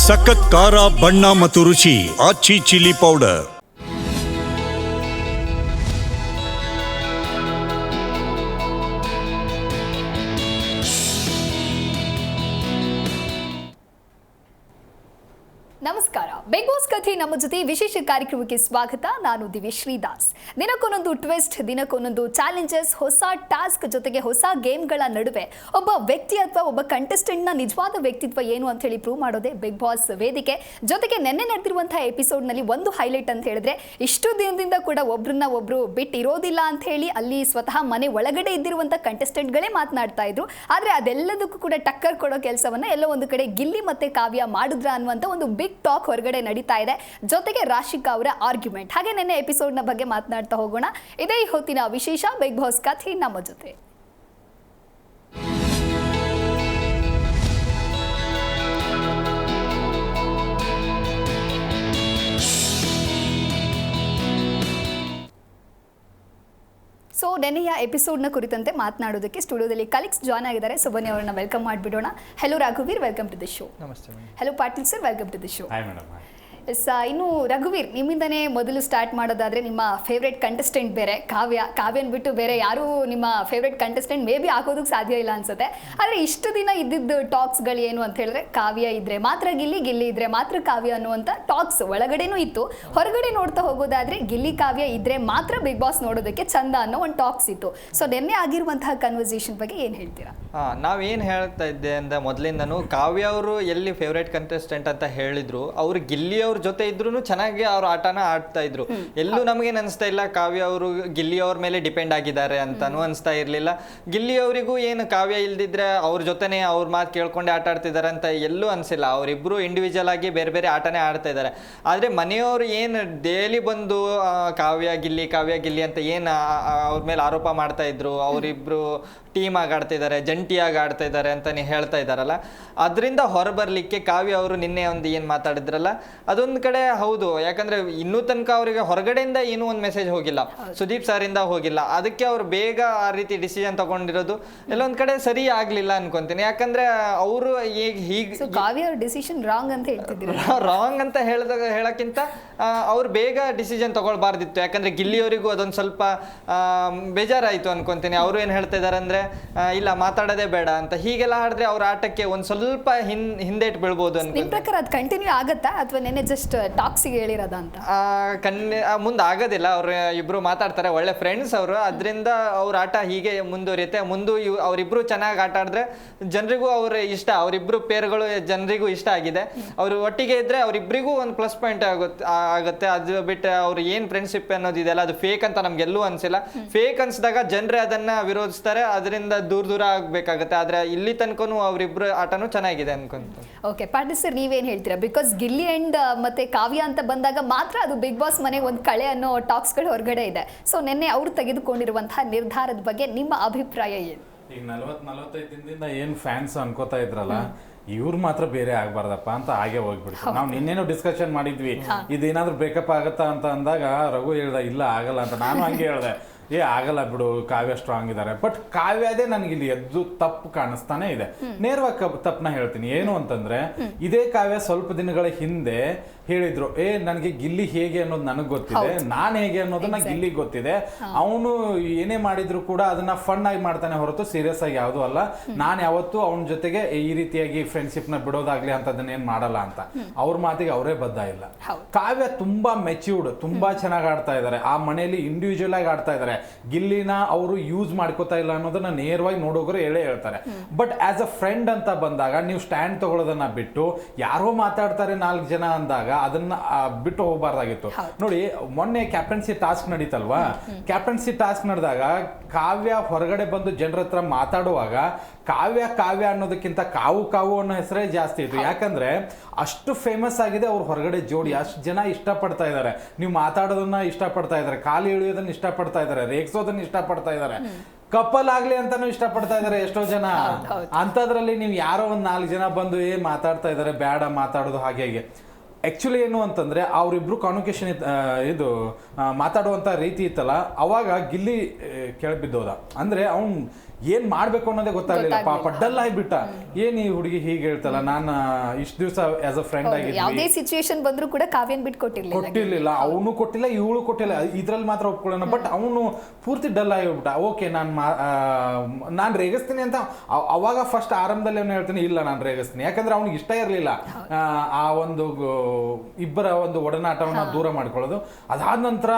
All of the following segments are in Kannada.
ಸಖತ್ ಖಾರ ಬಣ್ಣ ಮತ್ತು ರುಚಿ ಆಚಿ ಚಿಲ್ಲಿ ಪೌಡರ್. ನಮಸ್ಕಾರ. ಬಿಗ್ ಬಾಸ್ ಕಥೆ ನಮ್ಮ ಜೊತೆ ವಿಶೇಷ ಕಾರ್ಯಕ್ರಮಕ್ಕೆ ಸ್ವಾಗತ. ನಾನು ದಿವ್ಯಶ್ರೀ ದಾಸ್. ದಿನಕ್ಕೊಂದೊಂದು ಟ್ವಿಸ್ಟ್, ದಿನಕ್ಕೊಂದೊಂದು ಚಾಲೆಂಜಸ್, ಹೊಸ ಟಾಸ್ಕ್ ಜೊತೆಗೆ ಹೊಸ ಗೇಮ್ಗಳ ನಡುವೆ ಒಬ್ಬ ವ್ಯಕ್ತಿ ಅಥವಾ ಒಬ್ಬ ಕಂಟೆಸ್ಟೆಂಟ್ನ ನಿಜವಾದ ವ್ಯಕ್ತಿತ್ವ ಏನು ಅಂತ ಹೇಳಿ ಪ್ರೂವ್ ಮಾಡೋದೇ ಬಿಗ್ ಬಾಸ್ ವೇದಿಕೆ. ಜೊತೆಗೆ ನಿನ್ನೆ ನಡೆದಿರುವಂತಹ ಎಪಿಸೋಡ್ನಲ್ಲಿ ಒಂದು ಹೈಲೈಟ್ ಅಂತ ಹೇಳಿದ್ರೆ, ಇಷ್ಟು ದಿನದಿಂದ ಕೂಡ ಒಬ್ರನ್ನ ಒಬ್ರು ಬಿಟ್ಟು ಇರೋದಿಲ್ಲ ಅಂತ ಹೇಳಿ ಅಲ್ಲಿ ಸ್ವತಃ ಮನೆ ಒಳಗಡೆ ಇದ್ದಿರುವಂಥ ಕಂಟೆಸ್ಟೆಂಟ್ಗಳೇ ಮಾತನಾಡ್ತಾ ಇದ್ರು. ಆದರೆ ಅದೆಲ್ಲದಕ್ಕೂ ಕೂಡ ಟಕ್ಕರ್ ಕೊಡೋ ಕೆಲಸವನ್ನ ಎಲ್ಲೋ ಒಂದು ಕಡೆ ಗಿಲ್ಲಿ ಮತ್ತೆ ಕಾವ್ಯ ಮಾಡಿದ್ರ ಅನ್ನುವಂಥ ಒಂದು ಬಿಗ್ ಟಾಕ್ ಹೊರಗಡೆ ನಡೀತಾ ಇದೆ. ಜೊತೆಗೆ ರಾಶಿಕಾ ಅವರ ಆರ್ಗ್ಯುಮೆಂಟ್. ಹಾಗೆ ನೆನ್ನೆ ಎಪಿಸೋಡ್ನ ಬಗ್ಗೆ ಮಾತನಾಡ್ತಾ ಹೋಗೋಣ. ಇದೇ ಈ ಹೊತ್ತಿನ ವಿಶೇಷ ಬಿಗ್ ಬಾಸ್ ಕಥೆ ನಮ್ಮ ಜೊತೆ. ಸೊ ನೆನೆಯ ಎಪಿಸೋಡ್ನ ಕುರಿತಂತೆ ಮಾತನಾಡೋದಕ್ಕೆ ಸ್ಟುಡಿಯೋದಲ್ಲಿ ಕಲೀಗ್ಸ್ ಜಾಯ್ನ್ ಆಗಿದ್ದಾರೆ. ಸೊ ಬನ್ನಿ ಅವರನ್ನ ವೆಲ್ಕಮ್ ಮಾಡಿಬಿಡೋಣ. ಹೆಲೋ ರಘುವೀರ್, ವೆಲ್ಕಮ್ ಟು ದಿ ಶೋ. ನಮಸ್ತೆ. Hello Patil sir, welcome to the show. Hi madam. Yes, ಇನ್ನು ರಘುವೀರ್, ನಿಮ್ಮಿಂದನೇ ಮೊದಲು ಸ್ಟಾರ್ಟ್ ಮಾಡೋದಾದರೆ ನಿಮ್ಮ ಫೇವ್ರೆಟ್ ಕಂಟೆಸ್ಟೆಂಟ್ ಬೇರೆ ಕಾವ್ಯನ ಬಿಟ್ಟು ಬೇರೆ ಯಾರೂ ನಿಮ್ಮ ಫೇವ್ರೆಟ್ ಕಂಟೆಸ್ಟೆಂಟ್ ಮೇ ಬಿ ಆಗೋದಕ್ಕೆ ಸಾಧ್ಯ ಇಲ್ಲ ಅನ್ಸುತ್ತೆ. ಆದರೆ ಇಷ್ಟು ದಿನ ಇದ್ದಿದ್ದು ಟಾಕ್ಸ್ಗಳು ಏನು ಅಂತ ಹೇಳಿದ್ರೆ, ಕಾವ್ಯ ಇದ್ರೆ ಮಾತ್ರ ಗಿಲ್ಲಿ, ಗಿಲ್ಲಿ ಇದ್ರೆ ಮಾತ್ರ ಕಾವ್ಯ ಅನ್ನುವಂಥ ಟಾಕ್ಸ್ ಒಳಗಡೆನೂ ಇತ್ತು. ಹೊರಗಡೆ ನೋಡ್ತಾ ಹೋಗೋದಾದರೆ ಗಿಲ್ಲಿ ಕಾವ್ಯ ಇದ್ರೆ ಮಾತ್ರ ಬಿಗ್ ಬಾಸ್ ನೋಡೋದಕ್ಕೆ ಚಂದ ಅನ್ನೋ ಒಂದು ಟಾಕ್ಸ್ ಇತ್ತು. ಸೊ ನಿನ್ನೆ ಆಗಿರುವಂತಹ ಕನ್ವರ್ಸೇಷನ್ ಬಗ್ಗೆ ಏನು ಹೇಳ್ತೀರಾ? ನಾವೇನು ಹೇಳ್ತಾ ಇದ್ದೆ ಅಂದರೆ, ಮೊದಲಿಂದನೂ ಕಾವ್ಯ ಅವರು ಎಲ್ಲಿ ಫೇವ್ರೇಟ್ ಕಂಟೆಸ್ಟೆಂಟ್ ಅಂತ ಹೇಳಿದ್ರು, ಅವರು ಗಿಲ್ಲಿ ಅವ್ರ ಜೊತೆ ಇದ್ರು ಚೆನ್ನಾಗಿ ಅವ್ರ ಆಟನ ಆಡ್ತಾ ಇದ್ರು. ಎಲ್ಲೂ ನಮಗೇನು ಅನಿಸ್ತಾ ಇಲ್ಲ ಕಾವ್ಯ ಅವರು ಗಿಲ್ಲಿ ಅವ್ರ ಮೇಲೆ ಡಿಪೆಂಡ್ ಆಗಿದ್ದಾರೆ ಅಂತಾನು ಅನಿಸ್ತಾ ಇರಲಿಲ್ಲ. ಗಿಲ್ಲಿ ಅವರಿಗೂ ಏನು ಕಾವ್ಯ ಇಲ್ದಿದ್ರೆ ಅವ್ರ ಜೊತೆನೆ ಅವ್ರ ಮಾತು ಕೇಳ್ಕೊಂಡೆ ಆಟ ಆಡ್ತಿದ್ದಾರೆ ಅಂತ ಎಲ್ಲೂ ಅನಿಸಿಲ್ಲ. ಅವರಿಬ್ಬರು ಇಂಡಿವಿಜುವಲ್ ಆಗಿ ಬೇರೆ ಬೇರೆ ಆಟನೇ ಆಡ್ತಾ ಇದ್ದಾರೆ. ಆದರೆ ಮನೆಯವರು ಏನು ಡೈಲಿ ಬಂದು ಕಾವ್ಯ ಗಿಲ್ಲಿ ಅಂತ ಏನು ಅವ್ರ ಮೇಲೆ ಆರೋಪ ಮಾಡ್ತಾ ಇದ್ರು, ಅವರಿಬ್ಬರು ಟೀಮ್ ಆಗಿ ಆಡ್ತಿದ್ದಾರೆ, ಜಂಟಿಯಾಗಿ ಆಡ್ತಾ ಇದ್ದಾರೆ ಅಂತ ನೀವು ಹೇಳ್ತಾ ಇದ್ದಾರಲ್ಲ, ಅದರಿಂದ ಹೊರಬರಲಿಕ್ಕೆ ಕಾವ್ಯ ಅವರು ನಿನ್ನೆ ಒಂದು ಏನು ಮಾತಾಡಿದ್ರಲ್ಲ, ಅದೊಂದು ಕಡೆ ಹೌದು. ಯಾಕಂದರೆ ಇನ್ನೂ ತನಕ ಅವರಿಗೆ ಹೊರಗಡೆಯಿಂದ ಏನೂ ಒಂದು ಮೆಸೇಜ್ ಹೋಗಿಲ್ಲ, ಸುದೀಪ್ ಸರಿಂದ ಹೋಗಿಲ್ಲ. ಅದಕ್ಕೆ ಅವ್ರು ಬೇಗ ಆ ರೀತಿ ಡಿಸಿಷನ್ ತಗೊಂಡಿರೋದು ಎಲ್ಲೊಂದು ಕಡೆ ಸರಿ ಆಗಲಿಲ್ಲ ಅನ್ಕೊಂತೀನಿ. ಯಾಕಂದರೆ ಅವರು ಹೀಗೆ ಕಾವ್ಯ ಡಿಸಿಷನ್ ರಾಂಗ್ ಅಂತ ಹೇಳ್ತಿದ್ರು. ರಾಂಗ್ ಅಂತ ಹೇಳೋಕ್ಕಿಂತ ಅವ್ರು ಬೇಗ ಡಿಸಿಷನ್ ತಗೊಳ್ಬಾರ್ದಿತ್ತು. ಯಾಕಂದರೆ ಗಿಲ್ಲಿಯವರಿಗೂ ಅದೊಂದು ಸ್ವಲ್ಪ ಬೇಜಾರಾಯಿತು ಅನ್ಕೊಂತೀನಿ. ಅವರು ಏನು ಹೇಳ್ತಾ ಇದ್ದಾರೆ ಅಂದರೆ, ಇಲ್ಲ ಮಾತಾಡೋದೇ ಬೇಡ ಅಂತ. ಹೀಗೆಲ್ಲ ಆಡಿದ್ರೆ ಅವ್ರ ಆಟಕ್ಕೆ ಒಂದು ಸ್ವಲ್ಪ ಹಿಂದೇಟ್ ಬೀಳ್ಬೋದು ಅಂತ. ನಿಮ್ಮ ಪ್ರಕಾರ ಅದು ಕಂಟಿನ್ಯೂ ಆಗುತ್ತಾ ಅಥವಾ ನೆನ್ನೆ ಜಸ್ಟ್ ಟಾಕ್ಸಿಗೆ ಹೇಳಿರೋದ ಅಂತ? ಮುಂದೆ ಆಗೋದಿಲ್ಲ. ಅವ್ರು ಇಬ್ರು ಮಾತಾಡ್ತಾರೆ, ಒಳ್ಳೆ ಫ್ರೆಂಡ್ಸ್ ಅವರು. ಅದರಿಂದ ಅವ್ರ ಆಟ ಹೀಗೆ ಮುಂದುವರಿಯುತ್ತೆ. ಅವರಿಬ್ರು ಚೆನ್ನಾಗಿ ಆಟ ಆಡಿದ್ರೆ ಜನರಿಗೂ ಅವ್ರ ಇಷ್ಟ, ಅವರಿಬ್ರು ಪೇರ್ಗಳು ಜನರಿಗೂ ಇಷ್ಟ ಆಗಿದೆ. ಅವರು ಒಟ್ಟಿಗೆ ಇದ್ರೆ ಅವರಿಬ್ಬರಿಗೂ ಒಂದು ಪ್ಲಸ್ ಪಾಯಿಂಟ್ ಆಗುತ್ತೆ. ಅದು ಬಿಟ್ಟು ಅವ್ರು ಏನು ಫ್ರೆಂಡ್ಶಿಪ್ ಅನ್ನೋದಿದೆಯಲ್ಲ, ಅದು ಫೇಕ್ ಅಂತ ನಮ್ಗೆಲ್ಲೂ ಅನ್ಸಿಲ್ಲ. ಫೇಕ್ ಅನ್ಸಿದಾಗ ಜನರೇ ಅದನ್ನ ವಿರೋಧಿಸ್ತಾರೆ, ಅದರಿಂದ ದೂರ ಆಗ್ಬೇಕಾಗತ್ತೆ. ಆದ್ರೆ ಇಲ್ಲಿ ತನಕನೂ ಅವರಿಬ್ರು ಆಟನೂ ಚೆನ್ನಾಗಿದೆ ಅನ್ಕೊಂತ. ಓಕೆ ಪಾಟೀಲ್ ಸರ್, ನೀವೇನು ಹೇಳ್ತೀರಾ? ಬಿಕಾಸ್ ಗಿಲ್ಲಿ ಅಂಡ್ ಮತ್ತೆ ಕಾವ್ಯ ಅಂತ ಬಂದಾಗ ಮಾತ್ರ ಅದು ಬಿಗ್ ಬಾಸ್ ಮನೆಗೆ ಒಂದು ಕಳೆ ಅನ್ನೋ ಟಾಕ್ಸ್ಗಳು ಹೊರಗಡೆ ಇದೆ. ಸೊ ನಿನ್ನೆ ಅವ್ರು ತೆಗೆದುಕೊಂಡಿರುವಂತಹ ನಿರ್ಧಾರದ ಬಗ್ಗೆ ನಿಮ್ಮ ಅಭಿಪ್ರಾಯ ಏನು? ಈಗ 40-45 ದಿನದಿಂದ ಏನು ಫ್ಯಾನ್ಸ್ ಅನ್ಕೋತಾ ಇದ್ರಲ್ಲ, ಇವ್ರು ಮಾತ್ರ ಬೇರೆ ಆಗ್ಬಾರ್ದಪ್ಪ ಅಂತ ಹಾಗೆ ಹೋಗ್ಬಿಡ್ತು. ನಾವು ನಿನ್ನೇನೋ ಡಿಸ್ಕಷನ್ ಮಾಡಿದ್ವಿ, ಇದೇನಾದ್ರೂ ಬ್ರೇಕಪ್ ಆಗತ್ತಾ ಅಂತ ಅಂದಾಗ ರಘು ಹೇಳ್ದ ಇಲ್ಲ ಆಗಲ್ಲ ಅಂತ. ನಾನು ಹಂಗೆ ಹೇಳ್ದೆ, ಆಗಲ್ಲ ಬಿಡು, ಕಾವ್ಯ ಸ್ಟ್ರಾಂಗ್ ಇದ್ದಾರೆ. ಬಟ್ ಕಾವ್ಯದೇ ನನಗಿಲ್ಲಿ ಎದ್ದು ತಪ್ಪು ಕಾಣಿಸ್ತಾನೆ ಇದೆ. ನೇರವಾಗಿ ತಪ್ಪನ ಹೇಳ್ತೀನಿ. ಏನು ಅಂತಂದ್ರೆ, ಇದೇ ಕಾವ್ಯ ಸ್ವಲ್ಪ ದಿನಗಳ ಹಿಂದೆ ಹೇಳಿದ್ರು, ನನಗೆ ಗಿಲ್ಲಿ ಹೇಗೆ ಅನ್ನೋದು ನನಗೆ ಗೊತ್ತಿದೆ, ನಾನು ಹೇಗೆ ಅನ್ನೋದನ್ನ ಗಿಲ್ಲಿಗೆ ಗೊತ್ತಿದೆ, ಅವನು ಏನೇ ಮಾಡಿದ್ರು ಕೂಡ ಅದನ್ನ ಫನ್ ಆಗಿ ಮಾಡ್ತಾನೆ ಹೊರತು ಸೀರಿಯಸ್ ಆಗಿ ಯಾವುದು ಅಲ್ಲ. ನಾನು ಯಾವತ್ತೂ ಅವನ ಜೊತೆಗೆ ಈ ರೀತಿಯಾಗಿ ಫ್ರೆಂಡ್ಶಿಪ್ ನ ಬಿಡೋದಾಗ್ಲಿ ಅಂತದನ್ನ ಏನ್ ಮಾಡಲ್ಲ ಅಂತ ಅವ್ರ ಮಾತಿಗೆ ಅವರೇ ಬದ್ಧ ಇಲ್ಲ. ಕಾವ್ಯ ತುಂಬಾ ಮೆಚ್ಯೂರ್ಡ್, ತುಂಬಾ ಚೆನ್ನಾಗಿ ಆಡ್ತಾ ಇದ್ದಾರೆ. ಆ ಮನೆಯಲ್ಲಿ ಇಂಡಿವಿಜುವಲ್ ಆಗಿ ಆಡ್ತಾ ಇದ್ದಾರೆ. ಗಿಲ್ಲಿನ ಅವರು ಯೂಸ್ ಮಾಡ್ಕೋತಾ ಇಲ್ಲ ಅನ್ನೋದನ್ನ ನೇರವಾಗಿ ನೋಡೋರು ಹೇಳ್ತಾರೆ. ಬಟ್ ಆಸ್ ಅ ಫ್ರೆಂಡ್ ಅಂತ ಬಂದಾಗ ನೀವು ಸ್ಟ್ಯಾಂಡ್ ತಗೊಳ್ಳೋದನ್ನ ಬಿಟ್ಟು ಯಾರೋ ಮಾತಾಡ್ತಾರೆ 4 ಜನ ಅಂದಾಗ ಅದನ್ನ ಬಿಟ್ಟು ಹೋಗಬಾರ್ದಾಗಿತ್ತು. ನೋಡಿ, ಮೊನ್ನೆ ಕ್ಯಾಪ್ಟನ್ಸಿ ಟಾಸ್ಕ್ ನಡೀತಲ್ವಾ, ಕ್ಯಾಪ್ಟನ್ಸಿ ಟಾಸ್ಕ್ ನಡೆದಾಗ ಕಾವ್ಯ ಹೊರಗಡೆ ಬಂದು ಜನರ ಹತ್ರ ಮಾತಾಡುವಾಗ ಕಾವ್ಯ ಅನ್ನೋದಕ್ಕಿಂತ ಕಾವು ಅನ್ನೋ ಹೆಸರೇ ಜಾಸ್ತಿ ಇತ್ತು. ಯಾಕಂದ್ರೆ ಅಷ್ಟು ಫೇಮಸ್ ಆಗಿದೆ ಅವ್ರ ಹೊರಗಡೆ ಜೋಡಿ. ಅಷ್ಟು ಜನ ಇಷ್ಟಪಡ್ತಾ ಇದ್ದಾರೆ, ನೀವು ಮಾತಾಡೋದನ್ನ ಇಷ್ಟಪಡ್ತಾ ಇದ್ದಾರೆ, ಕಾಲು ಇಳಿಯೋದನ್ನ ಇಷ್ಟಪಡ್ತಾ ಇದ್ದಾರೆ, ರೇಗ್ಸೋದನ್ನ ಇಷ್ಟಪಡ್ತಾ ಇದ್ದಾರೆ, ಕಪಲ್ ಆಗ್ಲಿ ಅಂತಾನು ಇಷ್ಟಪಡ್ತಾ ಇದಾರೆ ಎಷ್ಟೋ ಜನ. ಅಂತದ್ರಲ್ಲಿ ನೀವು ಯಾರೋ ಒಂದ್ 4 ಜನ ಬಂದು ಮಾತಾಡ್ತಾ ಇದಾರೆ, ಬೇಡ ಮಾತಾಡೋದು ಹಾಗೆ. ಆಕ್ಚುಲಿ ಏನು ಅಂತಂದ್ರೆ ಅವರಿಬ್ರು ಕಾನ್ವೊಕೇಶನ್ ಇದು ಮಾತಾಡುವಂತ ರೀತಿ ಇತ್ತಲ್ಲ, ಅವಾಗ ಗಿಲ್ಲಿ ಕೆಳಬಿದ್ದೋದ. ಅಂದ್ರೆ ಅವ್ನು ಏನ್ ಮಾಡ್ಬೇಕು ಅನ್ನೋದೇ ಗೊತ್ತಾಗ್ಲಿಲ್ಲ. ಪಾಪ ಡಲ್ ಆಗಿಬಿಟ್ಟ. ಏನ್ ಈ ಹುಡುಗಿ ಹೀಗೆ ಹೇಳ್ತಲ್ಲ, ನಾನು ಇಷ್ಟು ದಿವಸ ಆಸ್ ಅ ಫ್ರೆಂಡ್ ಆಗಿದ್ವಿ, ಯಾವುದೇ ಸಿಚುವೇಶನ್ ಬಂದ್ರು ಕೂಡ ಕಾವ್ಯನ್ ಬಿಟ್ಟು ಕೊಟ್ಟಿರ್ಲಿಲ್ಲ, ಅವನು ಕೊಟ್ಟಿಲ್ಲ, ಇವಳು ಕೊಟ್ಟಿಲ್ಲ, ಇದ್ರಲ್ಲಿ ಮಾತ್ರ ಒಪ್ಕೊಳ್ಳೋಣ. ಬಟ್ ಅವನು ಪೂರ್ತಿ ಡಲ್ ಆಗಿಬಿಟ್ಟ. ಓಕೆ, ನಾನು ರೇಗಿಸ್ತೀನಿ ಅಂತ ಅವಾಗ ಫಸ್ಟ್ ಆರಂಭದಲ್ಲಿ ಅವನು ಹೇಳ್ತೀನಿ, ಇಲ್ಲ ನಾನು ರೇಗಿಸ್ತೀನಿ, ಯಾಕಂದ್ರೆ ಅವ್ನಿಗೆ ಇಷ್ಟ ಇರಲಿಲ್ಲ ಆ ಒಂದು ಇಬ್ಬರ ಒಂದು ಒಡನಾಟವನ್ನ ದೂರ ಮಾಡ್ಕೊಳ್ಳೋದು. ಅದಾದ ನಂತರ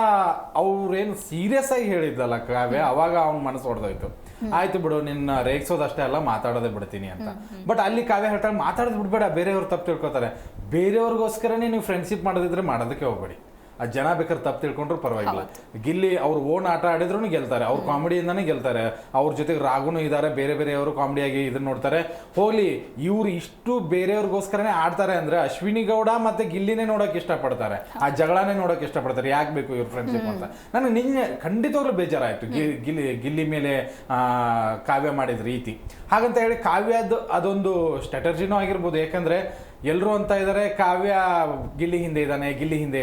ಅವ್ರೇನು ಸೀರಿಯಸ್ ಆಗಿ ಹೇಳಿದ್ದಲ್ಲ ಕಾವ್ಯ, ಅವಾಗ ಅವ್ನ ಮನಸ್ಸು ಹೊಡೆದೋಯ್ತು. ಆಯ್ತು ಬಿಡು, ನಿನ್ನ ರೇಗಿಸೋದಷ್ಟೇ ಅಲ್ಲ, ಮಾತಾಡೋದೇ ಬಿಡ್ತೀನಿ ಅಂತ. ಬಟ್ ಅಲ್ಲಿ ಕಾವ್ಯ ಹೇಳ್ತಾಳೆ, ಮಾತಾಡೋದು ಬಿಡ್ಬೇಡ, ಬೇರೆಯವ್ರು ತಪ್ಪು ತಿಳ್ಕೊತಾರೆ, ಬೇರೆಯವ್ರಿಗೋಸ್ಕರನೇ ನೀವು ಫ್ರೆಂಡ್ಶಿಪ್ ಮಾಡೋದಿದ್ರೆ ಮಾಡೋದಕ್ಕೆ ಹೋಗ್ಬೇಡಿ. ಆ ಜನ ಬೇಕಾದ್ರೆ ತಪ್ಪು ತಿಳ್ಕೊಂಡ್ರು ಪರವಾಗಿಲ್ಲ. ಗಿಲ್ಲಿ ಅವ್ರು ಓನ್ ಆಟ ಆಡಿದ್ರು ಗೆಲ್ತಾರೆ, ಅವ್ರ ಕಾಮಿಡಿಯಿಂದಾನೇ ಗೆಲ್ತಾರೆ. ಅವ್ರ ಜೊತೆಗೆ ರಾಗುನು ಇದ್ದಾರೆ, ಬೇರೆ ಬೇರೆಯವರು ಕಾಮಿಡಿಯಾಗಿ ಇದನ್ನ ನೋಡ್ತಾರೆ. ಹೋಗ್ಲಿ, ಇವ್ರು ಇಷ್ಟು ಬೇರೆಯವ್ರಿಗೋಸ್ಕರನೇ ಆಡ್ತಾರೆ ಅಂದ್ರೆ ಅಶ್ವಿನಿ ಗೌಡ ಮತ್ತೆ ಗಿಲ್ಲಿನೇ ನೋಡಕ್ ಇಷ್ಟಪಡ್ತಾರೆ, ಆ ಜಗಳನೇ ನೋಡಕ್ ಇಷ್ಟಪಡ್ತಾರೆ. ಯಾಕೆ ಬೇಕು ಇವ್ರ ಫ್ರೆಂಡ್ಶಿಪ್ ಅಂತ. ನನಗೆ ನಿನ್ನೆ ಖಂಡಿತವಾಗ್ಲೂ ಬೇಜಾರಾಯ್ತು ಗಿಲ್ಲಿ ಮೇಲೆ ಕಾವ್ಯ ಮಾಡಿದ ರೀತಿ. ಹಾಗಂತ ಹೇಳಿ ಕಾವ್ಯದ್ದು ಅದೊಂದು ಸ್ಟ್ರಾಟಜಿನೂ ಆಗಿರ್ಬೋದು. ಯಾಕಂದ್ರೆ ಎಲ್ಲರೂ ಅಂತ ಇದ್ದಾರೆ, ಕಾವ್ಯ ಗಿಲ್ಲಿ ಹಿಂದೆ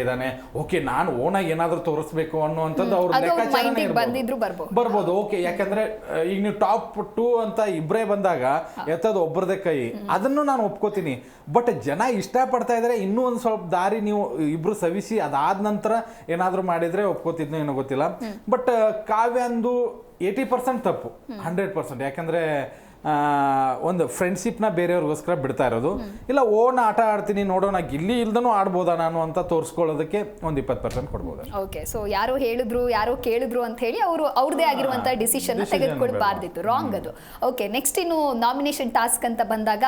ಇದ್ದಾನೆ, ಓಕೆ ನಾನು ಓನಾಗಿ ಏನಾದ್ರೂ ತೋರಿಸ್ಬೇಕು ಅನ್ನುವಂಥದ್ದು ಅವ್ರ ಲೆಕ್ಕಾಚಾರನೇ ಬರ್ಬೋದು. ಓಕೆ, ಯಾಕಂದ್ರೆ ಈಗ ನೀವು ಟಾಪ್ 2 ಅಂತ ಇಬ್ಬರೇ ಬಂದಾಗ ಎತ್ತದ ಒಬ್ಬರದೇ ಕೈ, ಅದನ್ನು ನಾನು ಒಪ್ಕೋತೀನಿ. ಬಟ್ ಜನ ಇಷ್ಟಪಡ್ತಾ ಇದ್ದಾರೆ, ಇನ್ನೂ ಒಂದು ಸ್ವಲ್ಪ ದಾರಿ ನೀವು ಇಬ್ರು ಸವಿಸಿ ಅದಾದ ನಂತರ ಏನಾದ್ರೂ ಮಾಡಿದ್ರೆ ಒಪ್ಕೋತಿದ್ನೋ ಏನೋ ಗೊತ್ತಿಲ್ಲ. ಬಟ್ ಕಾವ್ಯ ಅಂದು 80% ತಪ್ಪು, 100%. ಯಾಕಂದ್ರೆ ಒಂದು ಫ್ರೆಂಡ್ಶಿಪ್ನ ಬೇರೆಯವ್ರಿಗೋಸ್ಕರ ಬಿಡ್ತಾ ಇರೋದು. ಇಲ್ಲ ಓನ್ ಆಟ ಆಡ್ತೀನಿ ನೋಡೋಣ, ಗಿಲ್ಲಿ ಇಲ್ದನೂ ಆಡ್ಬೋದಾ ನಾನು ಅಂತ ತೋರಿಸ್ಕೊಳ್ಳೋದಕ್ಕೆ ಒಂದು 20% ಕೊಡ್ಬೋದು. ಓಕೆ, ಸೊ ಯಾರೋ ಹೇಳಿದ್ರು, ಯಾರೋ ಕೇಳಿದ್ರು ಅಂತ ಹೇಳಿ ಅವರು ಅವ್ರದೇ ಆಗಿರುವಂತ ಡಿಸಿಷನ್ ತೆಗೆದುಕೊಳ್ಬಾರ್ದಿತ್ತು, ರಾಂಗ್ ಅದು. ಓಕೆ, ನೆಕ್ಸ್ಟ್ ಇನ್ನು ನಾಮಿನೇಷನ್ ಟಾಸ್ಕ್ ಅಂತ ಬಂದಾಗ